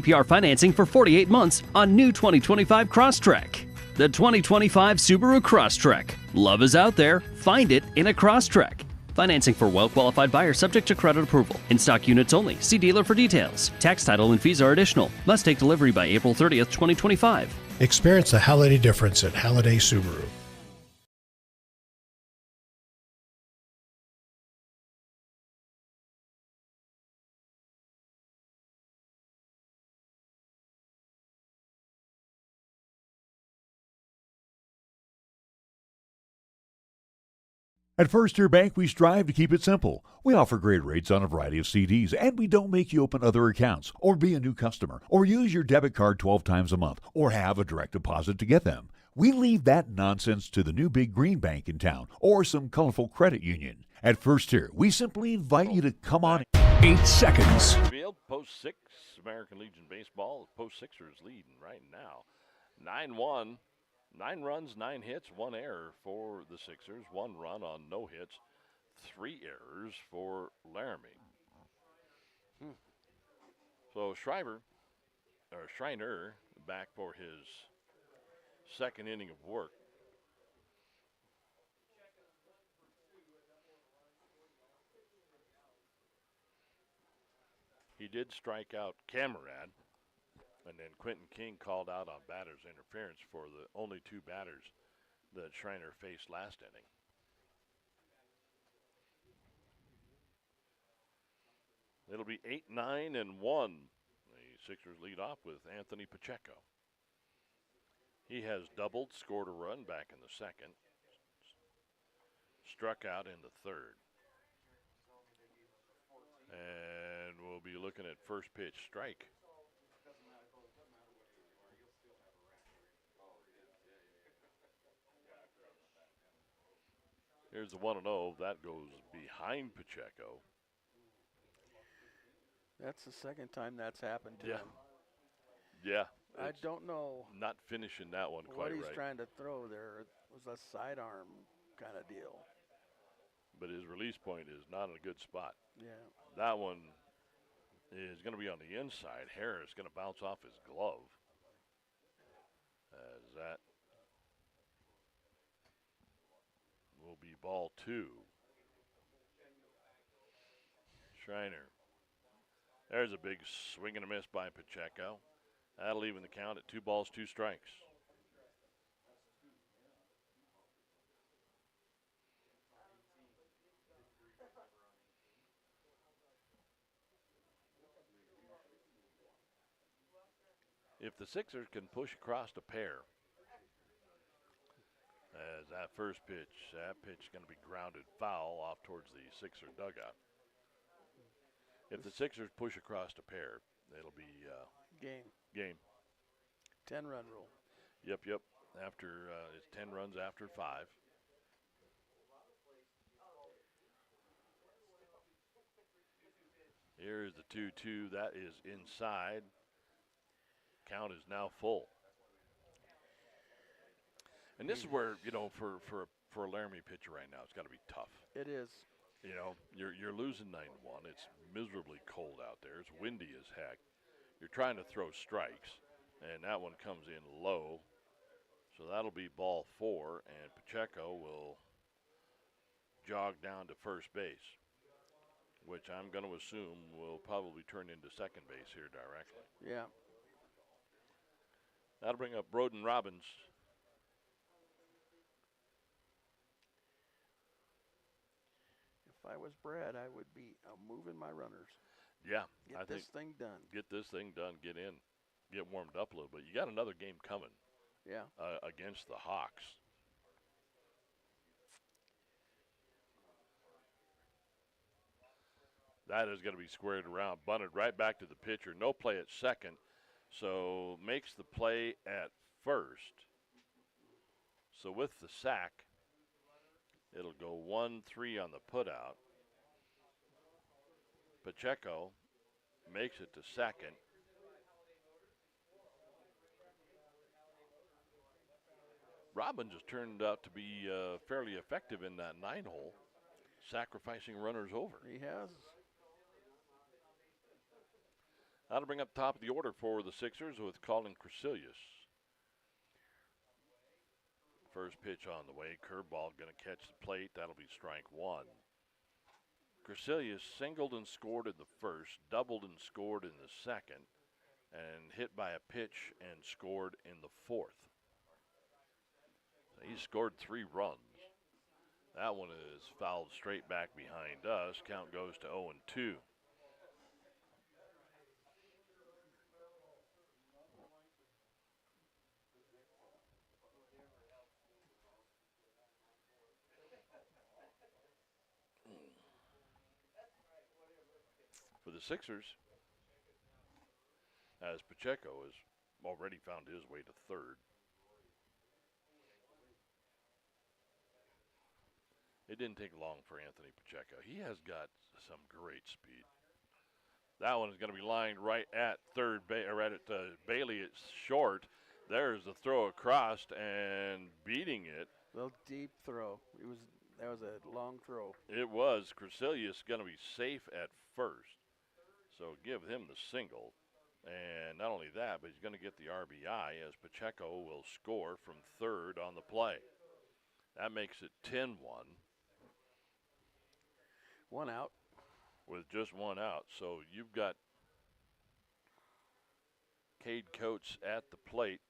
APR financing for 48 months on new 2025 Crosstrek. The 2025 Subaru Crosstrek. Love is out there. Find it in a Crosstrek. Financing for well-qualified buyers subject to credit approval. In stock units only. See dealer for details. Tax, title, and fees are additional. Must take delivery by April 30th, 2025. Experience the holiday difference at Halliday Subaru. At First Tier Bank, we strive to keep it simple. We offer great rates on a variety of CDs, and we don't make you open other accounts, or be a new customer, or use your debit card 12 times a month, or have a direct deposit to get them. We leave that nonsense to the new big green bank in town, or some colorful credit union. At First Tier, we simply invite you to come on. 8 seconds. Field, Post 6, American Legion Baseball. Post Sixers leading right now. 9-1. 9 runs, 9 hits, 1 error for the Sixers. 1 run on no hits, 3 errors for Laramie. So Schreiner back for his 2nd inning of work. He did strike out Camerad, and then Quentin King called out on batter's interference for the only 2 batters that Schreiner faced last inning. It'll be 8-9-1. The Sixers lead off with Anthony Pacheco. He has doubled, scored a run back in the second, struck out in the third. And we'll be looking at first pitch strike. Here's the 1-0. That goes behind Pacheco. That's the second time that's happened to him. Yeah. I don't know. Not finishing that one quite what he's right. trying to throw there. It was a sidearm kind of deal. But his release point is not in a good spot. Yeah. That one is going to be on the inside. Harris going to bounce off his glove. As that will be ball 2. Schreiner. There's a big swing and a miss by Pacheco. That'll even the count at 2 balls, 2 strikes. If the Sixers can push across a pair, as that first pitch is going to be grounded foul off towards the Sixer dugout. If the Sixers push across a pair, it'll be game. 10-run rule. Yep. After it's 10 runs after 5. Here's the 2-2. That is inside. Count is now full. And this is where, for a Laramie pitcher right now, it's got to be tough. It is. You're losing 9-1. It's miserably cold out there. It's windy as heck. You're trying to throw strikes, and that one comes in low. So that'll be ball 4, and Pacheco will jog down to first base, which I'm going to assume will probably turn into second base here directly. Yeah. That'll bring up Broden Robbins. If I was Brad, I would be moving my runners. Yeah. Get this thing done. Get this thing done. Get in. Get warmed up a little bit. You got another game coming. Yeah. Against the Hawks. That is going to be squared around. Bunted right back to the pitcher. No play at second. So makes the play at first. So with the sack, it'll go 1-3 on the putout. Pacheco makes it to second. Robbins has turned out to be fairly effective in that 9-hole, sacrificing runners over. He has. That'll bring up top of the order for the Sixers with Colin Crecilius. First pitch on the way. Curveball going to catch the plate. That'll be strike 1. Crecilius singled and scored in the first, doubled and scored in the second, and hit by a pitch and scored in the fourth. So he scored 3 runs. That one is fouled straight back behind us. Count goes to 0-2. For the Sixers, as Pacheco has already found his way to third. It didn't take long for Anthony Pacheco. He has got some great speed. That one is going to be lined right at third base, or right at Bailey. It's short. There's the throw across and beating it. Little deep throw. That was a long throw. It was. Crecilius going to be safe at first. So give him the single. And not only that, but he's going to get the RBI as Pacheco will score from third on the play. That makes it 10-1. 1 out. With just 1 out. So you've got Cade Coates at the plate.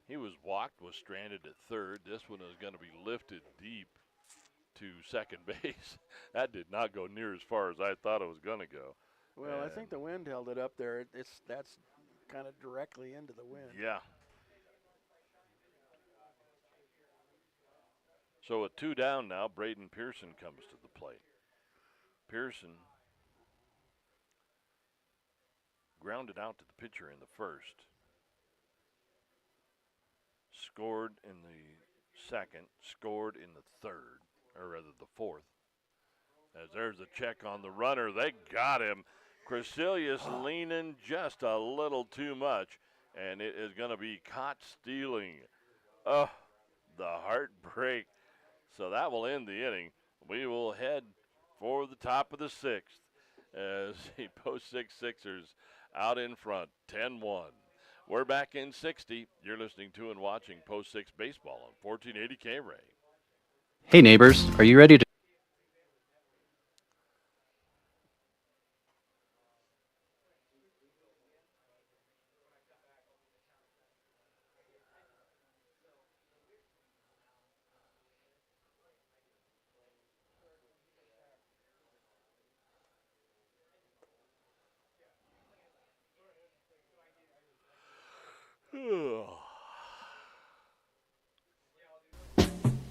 He was walked, was stranded at third. This one is going to be lifted deep to second base. That did not go near as far as I thought it was going to go. Well, I think the wind held it up there. That's kind of directly into the wind. Yeah. So with 2 down now, Braden Pearson comes to the plate. Pearson grounded out to the pitcher in the first. Scored in the second, scored in the third, or rather the fourth. As there's a check on the runner, they got him. Crecilius leaning just a little too much, and it is going to be caught stealing. Oh, the heartbreak. So that will end the inning. We will head for the top of the sixth as the Post 6 Sixers out in front, 10-1. We're back in 60. You're listening to and watching Post 6 Baseball on 1480 K-Ray. Hey neighbors, are you ready to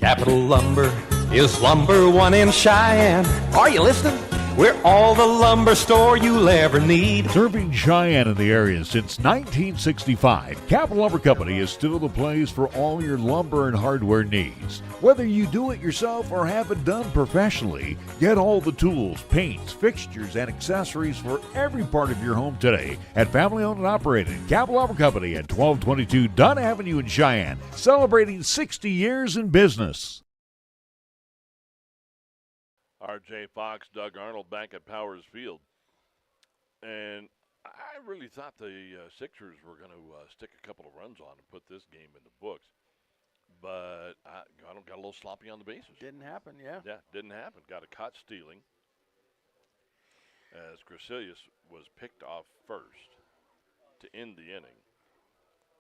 Capital Lumber is lumber one in Cheyenne. Are you listening? We're all the lumber store you'll ever need. Serving Cheyenne in the area since 1965, Capital Lumber Company is still the place for all your lumber and hardware needs. Whether you do it yourself or have it done professionally, get all the tools, paints, fixtures, and accessories for every part of your home today at family owned and operated Capital Lumber Company at 1222 Dunn Avenue in Cheyenne, celebrating 60 years in business. R.J. Fox, Doug Arnold back at Powers Field. And I really thought the Sixers were going to stick a couple of runs on and put this game in the books. But Arnold got a little sloppy on the bases. Didn't happen, yeah. Yeah, didn't happen. Got a caught stealing as Crecilius was picked off first to end the inning.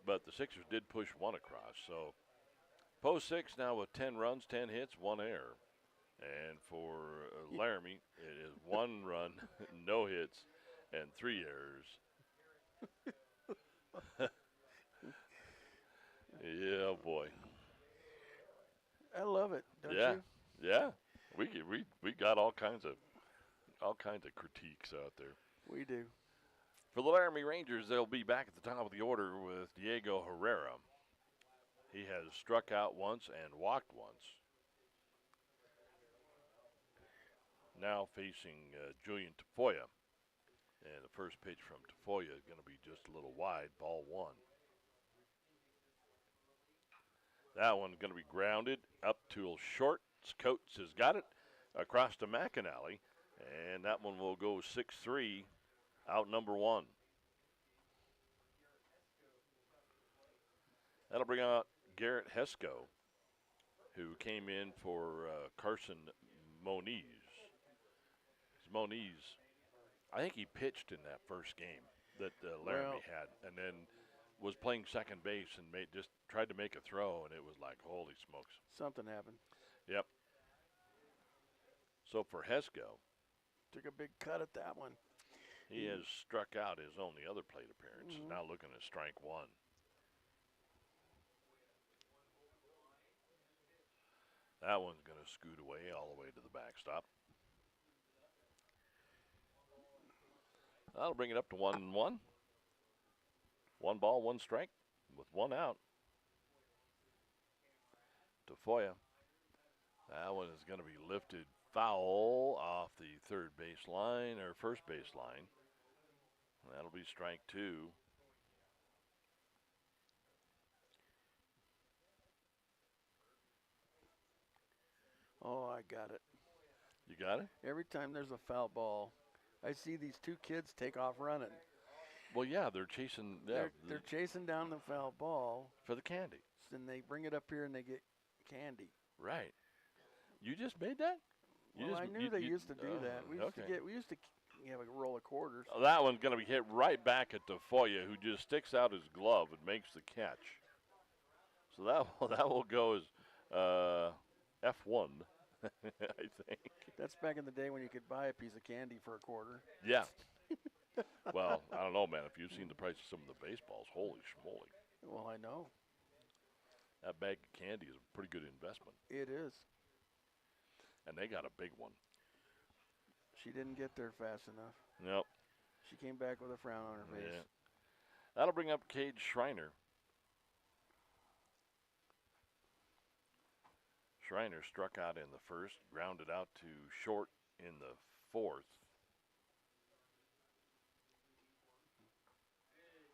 But the Sixers did push one across. So Post 6 now with 10 runs, 10 hits, 1 error. And for Laramie, it is 1 run, no hits, and 3 errors. Yeah, boy. I love it, don't you? Yeah. We got all kinds of critiques out there. We do. For the Laramie Rangers, they'll be back at the top of the order with Diego Herrera. He has struck out once and walked once. Now facing Julian Tafoya. And the first pitch from Tafoya is going to be just a little wide, ball 1. That one's going to be grounded up to short. Coates has got it across to McAnally. And that one will go 6-3, out number 1. That'll bring out Garrett Hesco, who came in for Carson Moniz. Moniz, I think he pitched in that first game that Laramie had, and then was playing second base and just tried to make a throw, and it was like, holy smokes. Something happened. Yep. So for Hesco, took a big cut at that one. He has struck out his only other plate appearance. Now looking at strike 1. That one's going to scoot away all the way to the backstop. That'll bring it up to 1-1. 1 ball, 1 strike with 1 out. Tafoya. That one is going to be lifted foul off the third base line or first base line. That'll be strike 2. Oh, I got it. You got it? Every time there's a foul ball, I see these 2 kids take off running. Well, yeah, they're chasing. Yeah, they're chasing down the foul ball for the candy. And they bring it up here and they get candy. Right. You just made that? Well, I knew they used to do that. We used to you have a roll of quarters. That one's going to be hit right back at Tafoya, who just sticks out his glove and makes the catch. So that will go as F1, I think. That's back in the day when you could buy a piece of candy for a quarter. Yeah. Well, I don't know, man. If you've seen the price of some of the baseballs, holy schmoly. Well, I know. That bag of candy is a pretty good investment. It is. And they got a big one. She didn't get there fast enough. Nope. She came back with a frown on her face. Yeah. That'll bring up Cade Schreiner. Schreiner struck out in the first, grounded out to short in the fourth.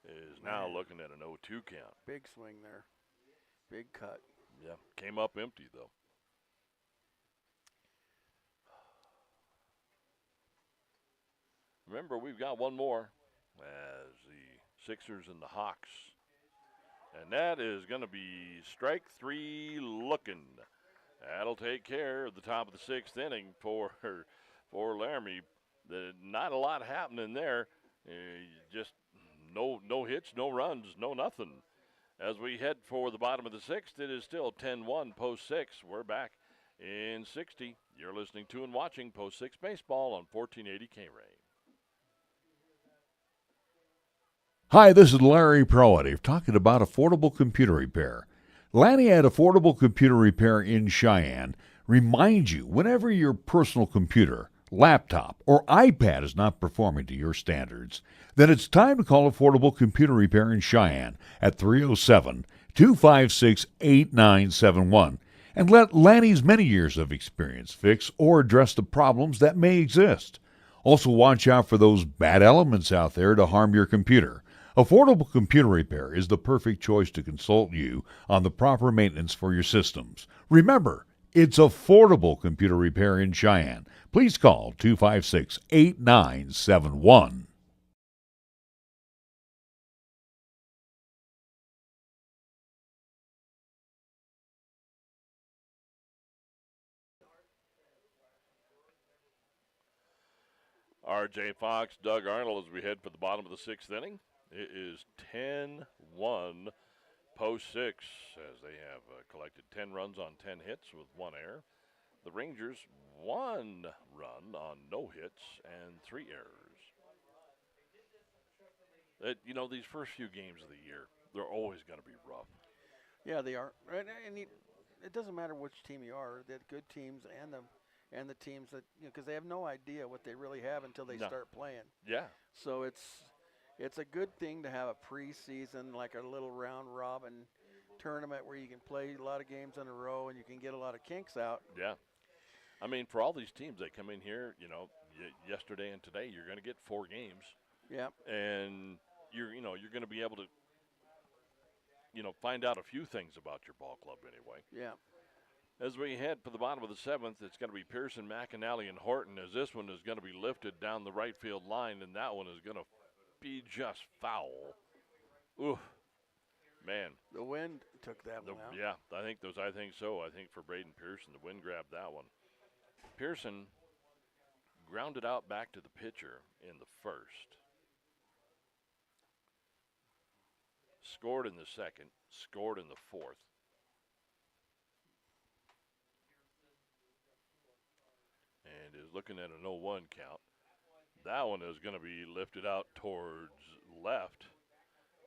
Is now looking at an 0-2 count. Big swing there. Big cut. Yeah, came up empty, though. Remember, we've got one more as the Sixers and the Hawks. And that is going to be strike three looking. That'll take care of the top of the sixth inning for Laramie. Not a lot happening there. Just no hits, no runs, no nothing. As we head for the bottom of the sixth, it is still 10-1 post six. We're back in 60. You're listening to and watching Post 6 Baseball on 1480 K-Ray. Hi, this is Larry Proative talking about affordable computer repair. Lanny at Affordable Computer Repair in Cheyenne reminds you whenever your personal computer, laptop, or iPad is not performing to your standards, then it's time to call Affordable Computer Repair in Cheyenne at 307-256-8971 and let Lanny's many years of experience fix or address the problems that may exist. Also, watch out for those bad elements out there to harm your computer. Affordable Computer Repair is the perfect choice to consult you on the proper maintenance for your systems. Remember, it's Affordable Computer Repair in Cheyenne. Please call 256-8971. R.J. Fox, Doug Arnold as we head for the bottom of the sixth inning. It is 10-1 post six as they have collected 10 runs on 10 hits with one error. The Rangers 1 run on no hits and 3 errors. These first few games of the year, they're always going to be rough. Yeah, they are. And it doesn't matter which team you are. They're good teams and the teams that, because they have no idea what they really have until they start playing. Yeah. So it's a good thing to have a preseason, like a little round robin tournament where you can play a lot of games in a row and you can get a lot of kinks out. Yeah. I mean, for all these teams that come in here, yesterday and today, you're going to get 4 games. Yeah. And you're going to be able to, find out a few things about your ball club anyway. Yeah. As we head for the bottom of the seventh, it's going to be Pearson, McAnally, and Horton, as this one is going to be lifted down the right field line, and that one is going to be just foul. Ooh, man. The wind took that one out. Yeah, I think so. I think for Braden Pearson, the wind grabbed that one. Pearson grounded out back to the pitcher in the first. Scored in the second, scored in the fourth. And is looking at an 0-1 count. That one is going to be lifted out towards left.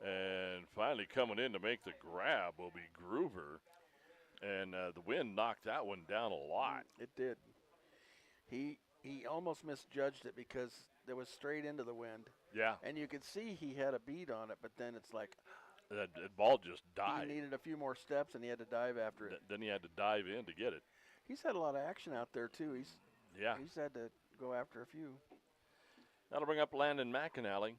And finally coming in to make the grab will be Groover. And the wind knocked that one down a lot. It did. He almost misjudged it because it was straight into the wind. Yeah. And you could see he had a beat on it, but then it's like that ball just died. He needed a few more steps, and he had to dive after it. Then he had to dive in to get it. He's had a lot of action out there, too. He's had to go after a few. That'll bring up Landon McAnally.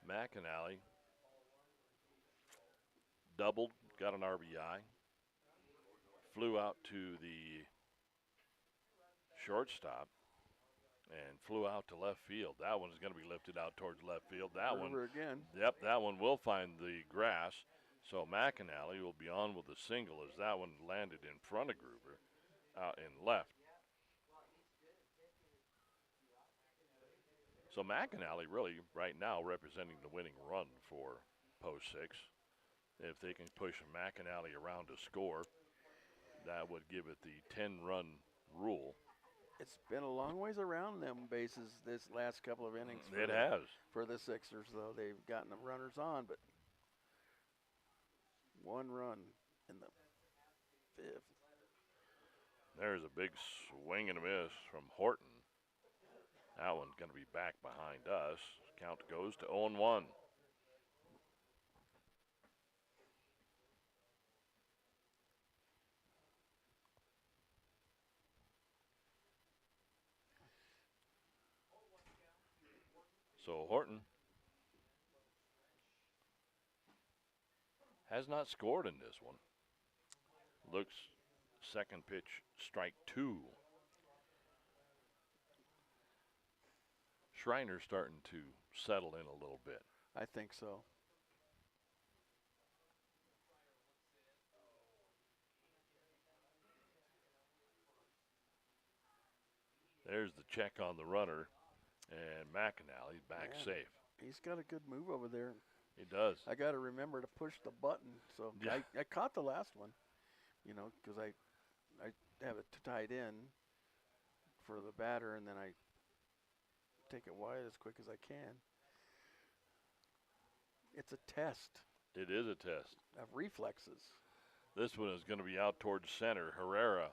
McAnally doubled, got an RBI, flew out to the shortstop, and flew out to left field. That one is going to be lifted out towards left field. That one again. Yep, that one will find the grass. So McAnally will be on with a single as that one landed in front of Gruber out in left. So McAnally really right now representing the winning run for post 6. If they can push McAnally around to score, that would give it the 10-run rule. It's been a long ways around them bases this last couple of innings. It has. For the Sixers, though. They've gotten the runners on, but 1 run in the 5th. There's a big swing and a miss from Horton. That one's going to be back behind us. Count goes to 0-1. So Horton has not scored in this one. Looks second pitch, strike 2. Schreiner's starting to settle in a little bit. I think so. There's the check on the runner, and McAnally back safe. He's got a good move over there. He does. I got to remember to push the button. So Yeah. I caught the last one, because I have it tied in for the batter, and then I take it wide as quick as I can. It's a test It is a test. of reflexes. This one is going to be out towards center. Herrera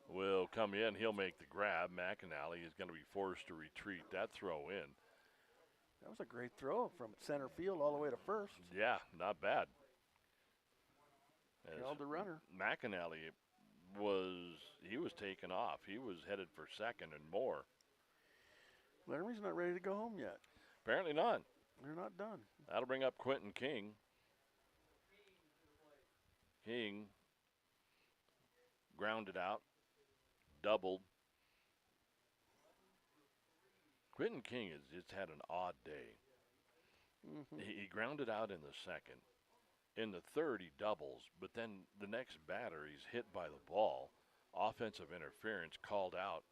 will come in. He'll make the grab. McAnally is going to be forced to retreat that throw in. That was a great throw from center field all the way to first. Yeah, not bad. Held the runner. McAnally was taken off. He was headed for second and more. Laramie's not ready to go home yet. Apparently not. They're not done. That'll bring up Quentin King. King grounded out, doubled. Quentin King has just had an odd day. He grounded out in the second. In the third, he doubles, but then the next batter, he's hit by the ball. Offensive interference called out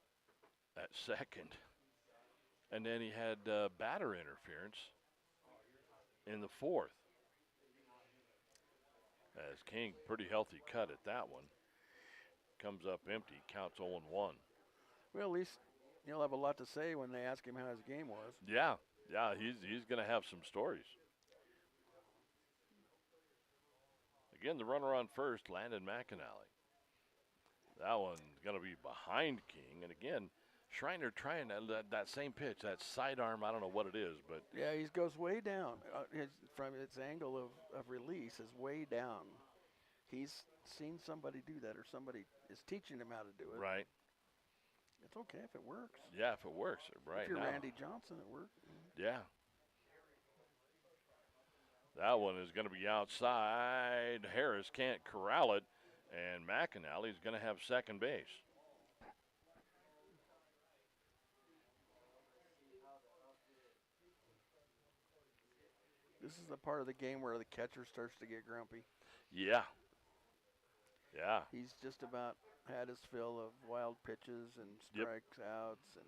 at second. And then he had batter interference in the fourth. As King, pretty healthy cut at that one. Comes up empty, counts 0-1. Well, at least he'll have a lot to say when they ask him how his game was. Yeah, he's going to have some stories. Again, the runner on first, Landon McAnally. That one's going to be behind King. And again, Schreiner trying that same pitch, that sidearm, I don't know what it is, but. Yeah, he goes way down. From its angle of release is way down. He's seen somebody do that, or somebody is teaching him how to do it. Right. It's okay if it works. Yeah, if it works right if you're now. Randy Johnson, it works. Yeah. That one is going to be outside. Harris can't corral it, and McAnally's going to have second base. This is the part of the game where the catcher starts to get grumpy. Yeah. Yeah. He's just about had his fill of wild pitches and strikes outs and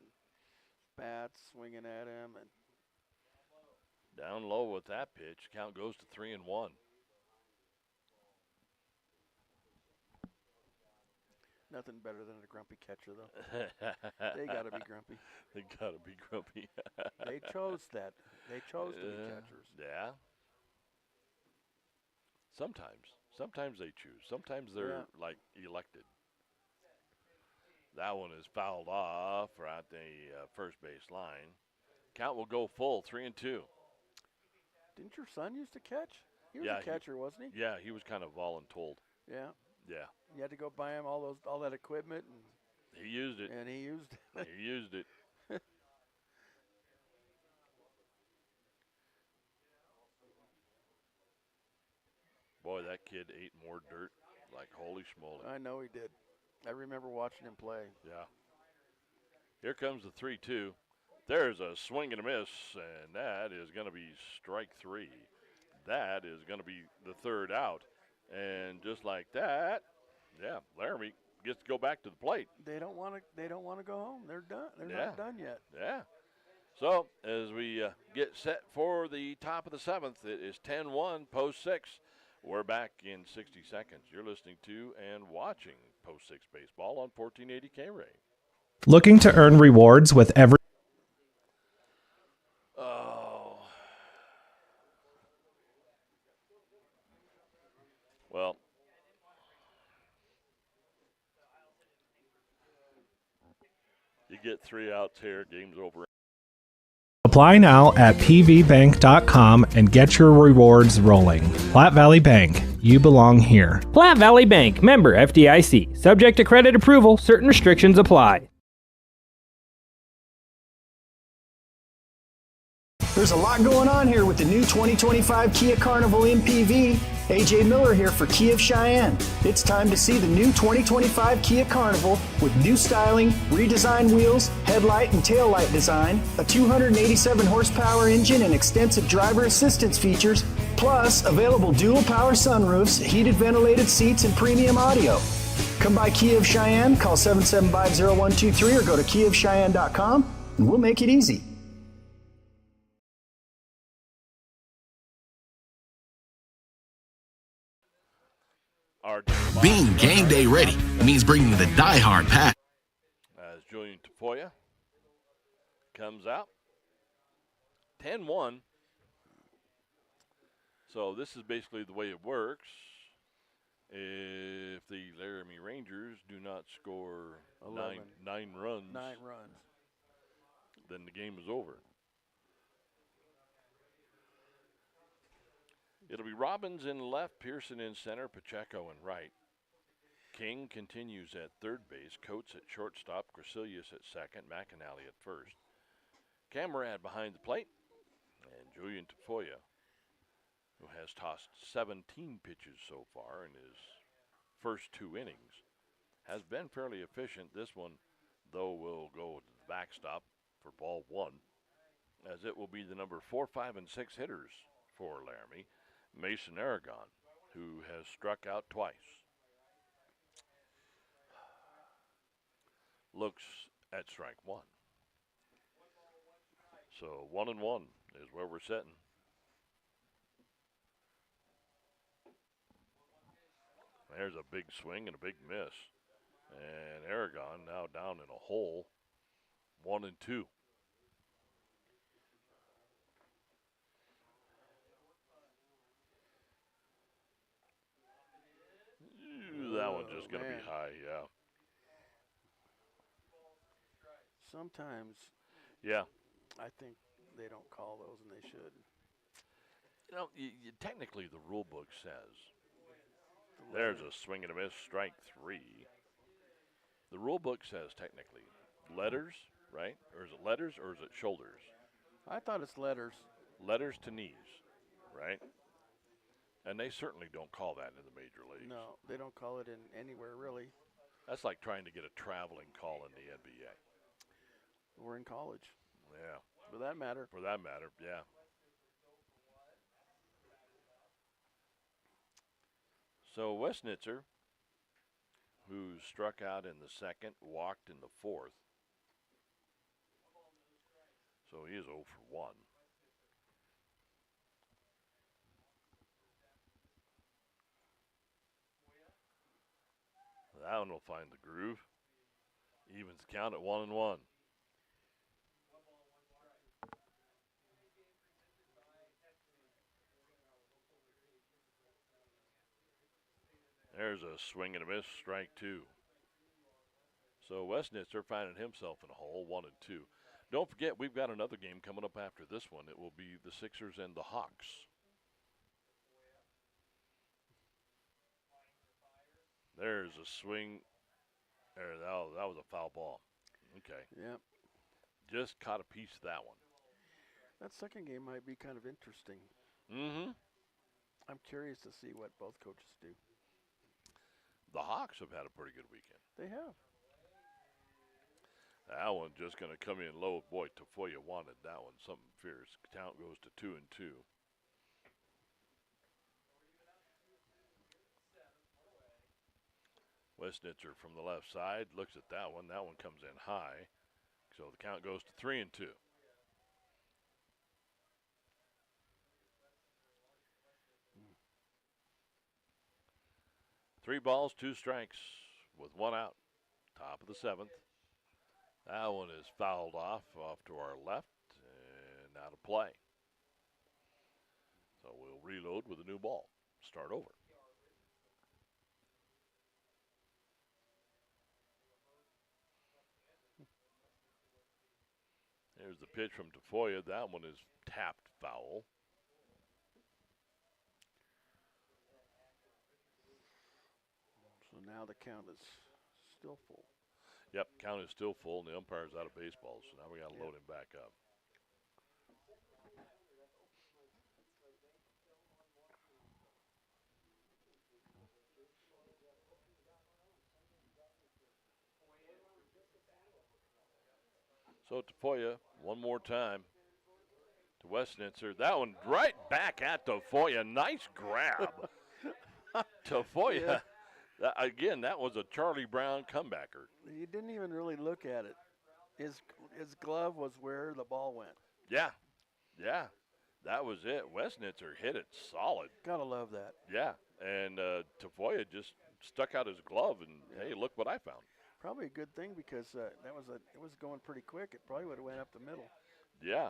bats swinging at him. And down low with that pitch. Count goes to 3-1. Nothing better than a grumpy catcher, though. They got to be grumpy. They got to be grumpy. They chose that. They chose to be catchers. Yeah. Sometimes they choose. Sometimes they're like elected. That one is fouled off right at the first base line. Count will go full, 3-2. Didn't your son used to catch? He was a catcher, wasn't he? Yeah, he was kind of voluntold. Yeah. Yeah. You had to go buy him all that equipment, and he used it. And he used it. He used it. Boy, that kid ate more dirt like holy schmoly. I know he did. I remember watching him play. Yeah. Here comes the 3-2. There's a swing and a miss, and that is going to be strike 3. That is going to be the third out. And just like that, yeah, Laramie gets to go back to the plate. They don't want to go home. They're done. They're Yeah. not done yet. Yeah. So as we get set for the top of the 7th, it is 10-1, post 6. We're back in 60 seconds. You're listening to and watching Post 6 Baseball on 1480 K-Ray. Looking to earn rewards with every... Oh. Well. You get 3 outs here, game's over. Apply now at pvbank.com and get your rewards rolling. Platte Valley Bank, you belong here. Platte Valley Bank, member FDIC. Subject to credit approval, certain restrictions apply. There's a lot going on here with the new 2025 Kia Carnival MPV. AJ Miller here for Kia of Cheyenne. It's time to see the new 2025 Kia Carnival with new styling, redesigned wheels, headlight and tail light design, a 287 horsepower engine and extensive driver assistance features, plus available dual power sunroofs, heated ventilated seats, and premium audio. Come by Kia of Cheyenne, call 775-0123 or go to kiaofcheyenne.com and we'll make it easy. Being game day ready means bringing the die-hard pack. As Julian Tafoya comes out, 10-1. So this is basically the way it works. If the Laramie Rangers do not score 9 runs, then the game is over. It'll be Robbins in left, Pearson in center, Pacheco in right. King continues at third base, Coates at shortstop, Gracilius at second, McAnally at first. Camarad behind the plate, and Julian Tafoya, who has tossed 17 pitches so far in his first 2 innings, has been fairly efficient. This one, though, will go to the backstop for ball 1, as it will be the number 4, 5, and 6 hitters for Laramie, Mason Aragon, who has struck out twice. Looks at strike 1. So 1-1 is where we're sitting. There's a big swing and a big miss. And Aragon now down in a hole, 1-2. That one's just going to be high, yeah. Sometimes, yeah, I think they don't call those, and they should. You know, technically the rule book says there's a swing and a miss, strike 3. The rule book says technically letters, right? Or is it letters or is it shoulders? I thought it's letters. Letters to knees, right? And they certainly don't call that in the major leagues. No, they don't call it in anywhere, really. That's like trying to get a traveling call in the NBA. We're in college. Yeah. For that matter. For that matter, yeah. So Westnitzer, who struck out in the second, walked in the fourth. So he is 0 for 1. That one will find the groove. Evens the count at 1-1. There's a swing and a miss, strike 2. So Westnitzer finding himself in a hole, 1-2. Don't forget, we've got another game coming up after this one. It will be the Sixers and the Hawks. There's a swing. There, that was a foul ball. Okay. Yep. Just caught a piece of that one. That second game might be kind of interesting. Mm-hmm. I'm curious to see what both coaches do. The Hawks have had a pretty good weekend. They have. That one just going to come in low. Boy, Tafoya wanted that one. Something fierce. Count goes to 2-2. Westnitzer from the left side looks at that one. That one comes in high. So the count goes to 3-2. 3 balls, 2 strikes with 1 out. Top of the 7th. That one is fouled off to our left and out of play. So we'll reload with a new ball. Start over. There's the pitch from Tafoya. That one is tapped foul. So now the count is still full. Yep, count is still full, and the umpire's out of baseball, so now we got to load him back up. So Tafoya, one more time to Westnitzer. That one right back at Tafoya. Nice grab. Tafoya. Yeah. Again, that was a Charlie Brown comebacker. He didn't even really look at it. His glove was where the ball went. Yeah, that was it. Westnitzer hit it solid. Gotta love that. Yeah, and Tafoya just stuck out his glove, and hey, look what I found. Probably a good thing because it was going pretty quick. It probably would have went up the middle. Yeah.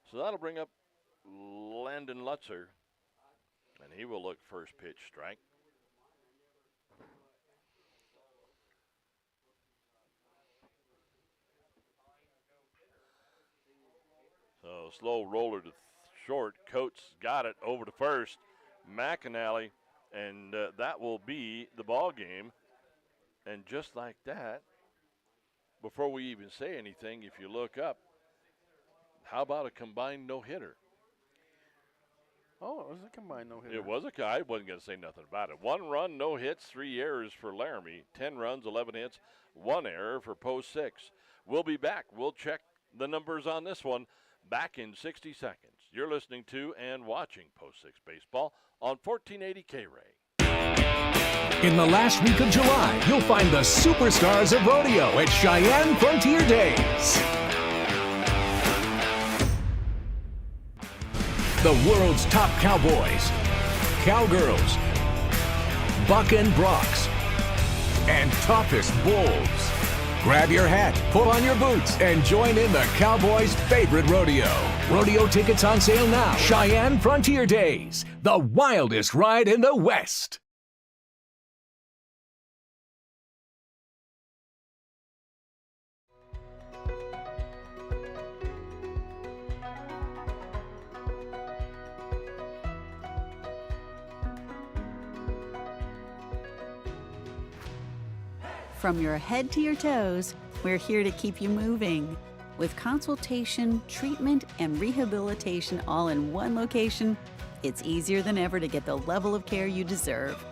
So that'll bring up Landon Lutzer, and he will look first pitch strike. So slow roller to short. Coates got it over to first. McAnally, and that will be the ball game. And just like that, before we even say anything, if you look up, how about a combined no-hitter? Oh, it was a combined no-hitter. It was I wasn't going to say nothing about it. 1 run, no hits, 3 errors for Laramie. 10 runs, 11 hits, 1 error for Post 6. We'll be back. We'll check the numbers on this one back in 60 seconds. You're listening to and watching Post 6 Baseball on 1480 K-Ray. In the last week of July, you'll find the superstars of rodeo at Cheyenne Frontier Days. The world's top cowboys, cowgirls, buck and brocks, and toughest bulls. Grab your hat, pull on your boots, and join in the Cowboys' favorite rodeo. Rodeo tickets on sale now. Cheyenne Frontier Days, the wildest ride in the West. From your head to your toes, we're here to keep you moving. With consultation, treatment, and rehabilitation all in one location, it's easier than ever to get the level of care you deserve.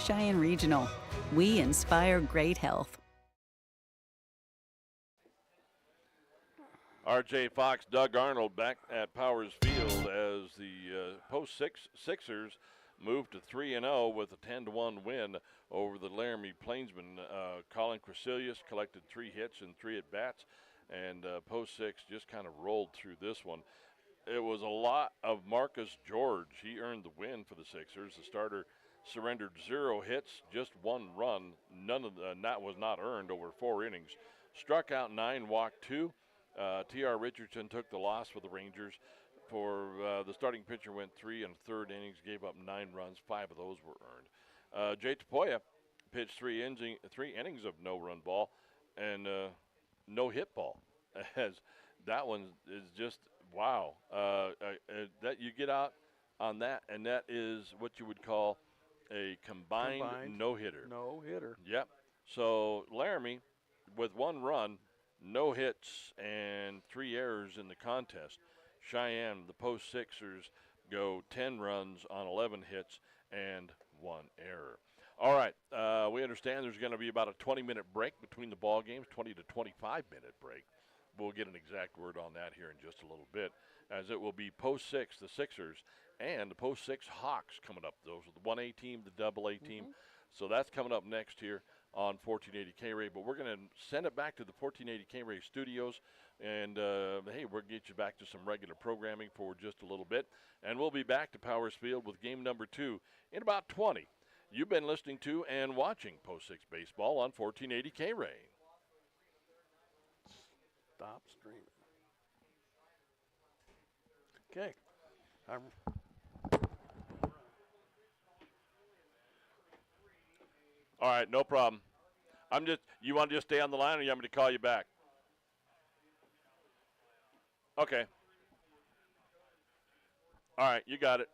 Cheyenne Regional. We inspire great health. R.J. Fox, Doug Arnold back at Powers Field as the Post 6 Sixers moved to 3-0 with a 10-1 win over the Laramie Plainsmen. Colin Cresilius collected 3 hits and 3 at-bats, and Post 6 just kind of rolled through this one. It was a lot of Marcus George. He earned the win for the Sixers. The starter surrendered 0 hits, just 1 run. None of that was not earned over 4 innings. Struck out 9, walked 2. T.R. Richardson took the loss for the Rangers. For the starting pitcher went 3 1/3 innings, gave up 9 runs. 5 of those were earned. Jay Tapoya pitched 3 innings of no-run ball and no-hit ball. As that one is just wow. That you get out on that, and that is what you would call a combined no-hitter. No-hitter. Yep. So Laramie, with 1 run, no hits, and 3 errors in the contest. Cheyenne, the Post Sixers, go 10 runs on 11 hits and 1 error. All right, we understand there's going to be about a 20-minute break between the ball games, 20 to 25-minute break. We'll get an exact word on that here in just a little bit, as it will be Post 6, the Sixers, and the Post 6 Hawks coming up. Those are the 1A team, the double A team. So that's coming up next here on 1480 K-Ray. But we're going to send it back to the 1480 K-Ray studios And, hey, we'll get you back to some regular programming for just a little bit. And we'll be back to Powers Field with game number 2 in about 20. You've been listening to and watching Post 6 Baseball on 1480 K-Ray. Stop streaming. Okay. All right, no problem. You want to just stay on the line, or you want me to call you back? Okay. All right, you got it.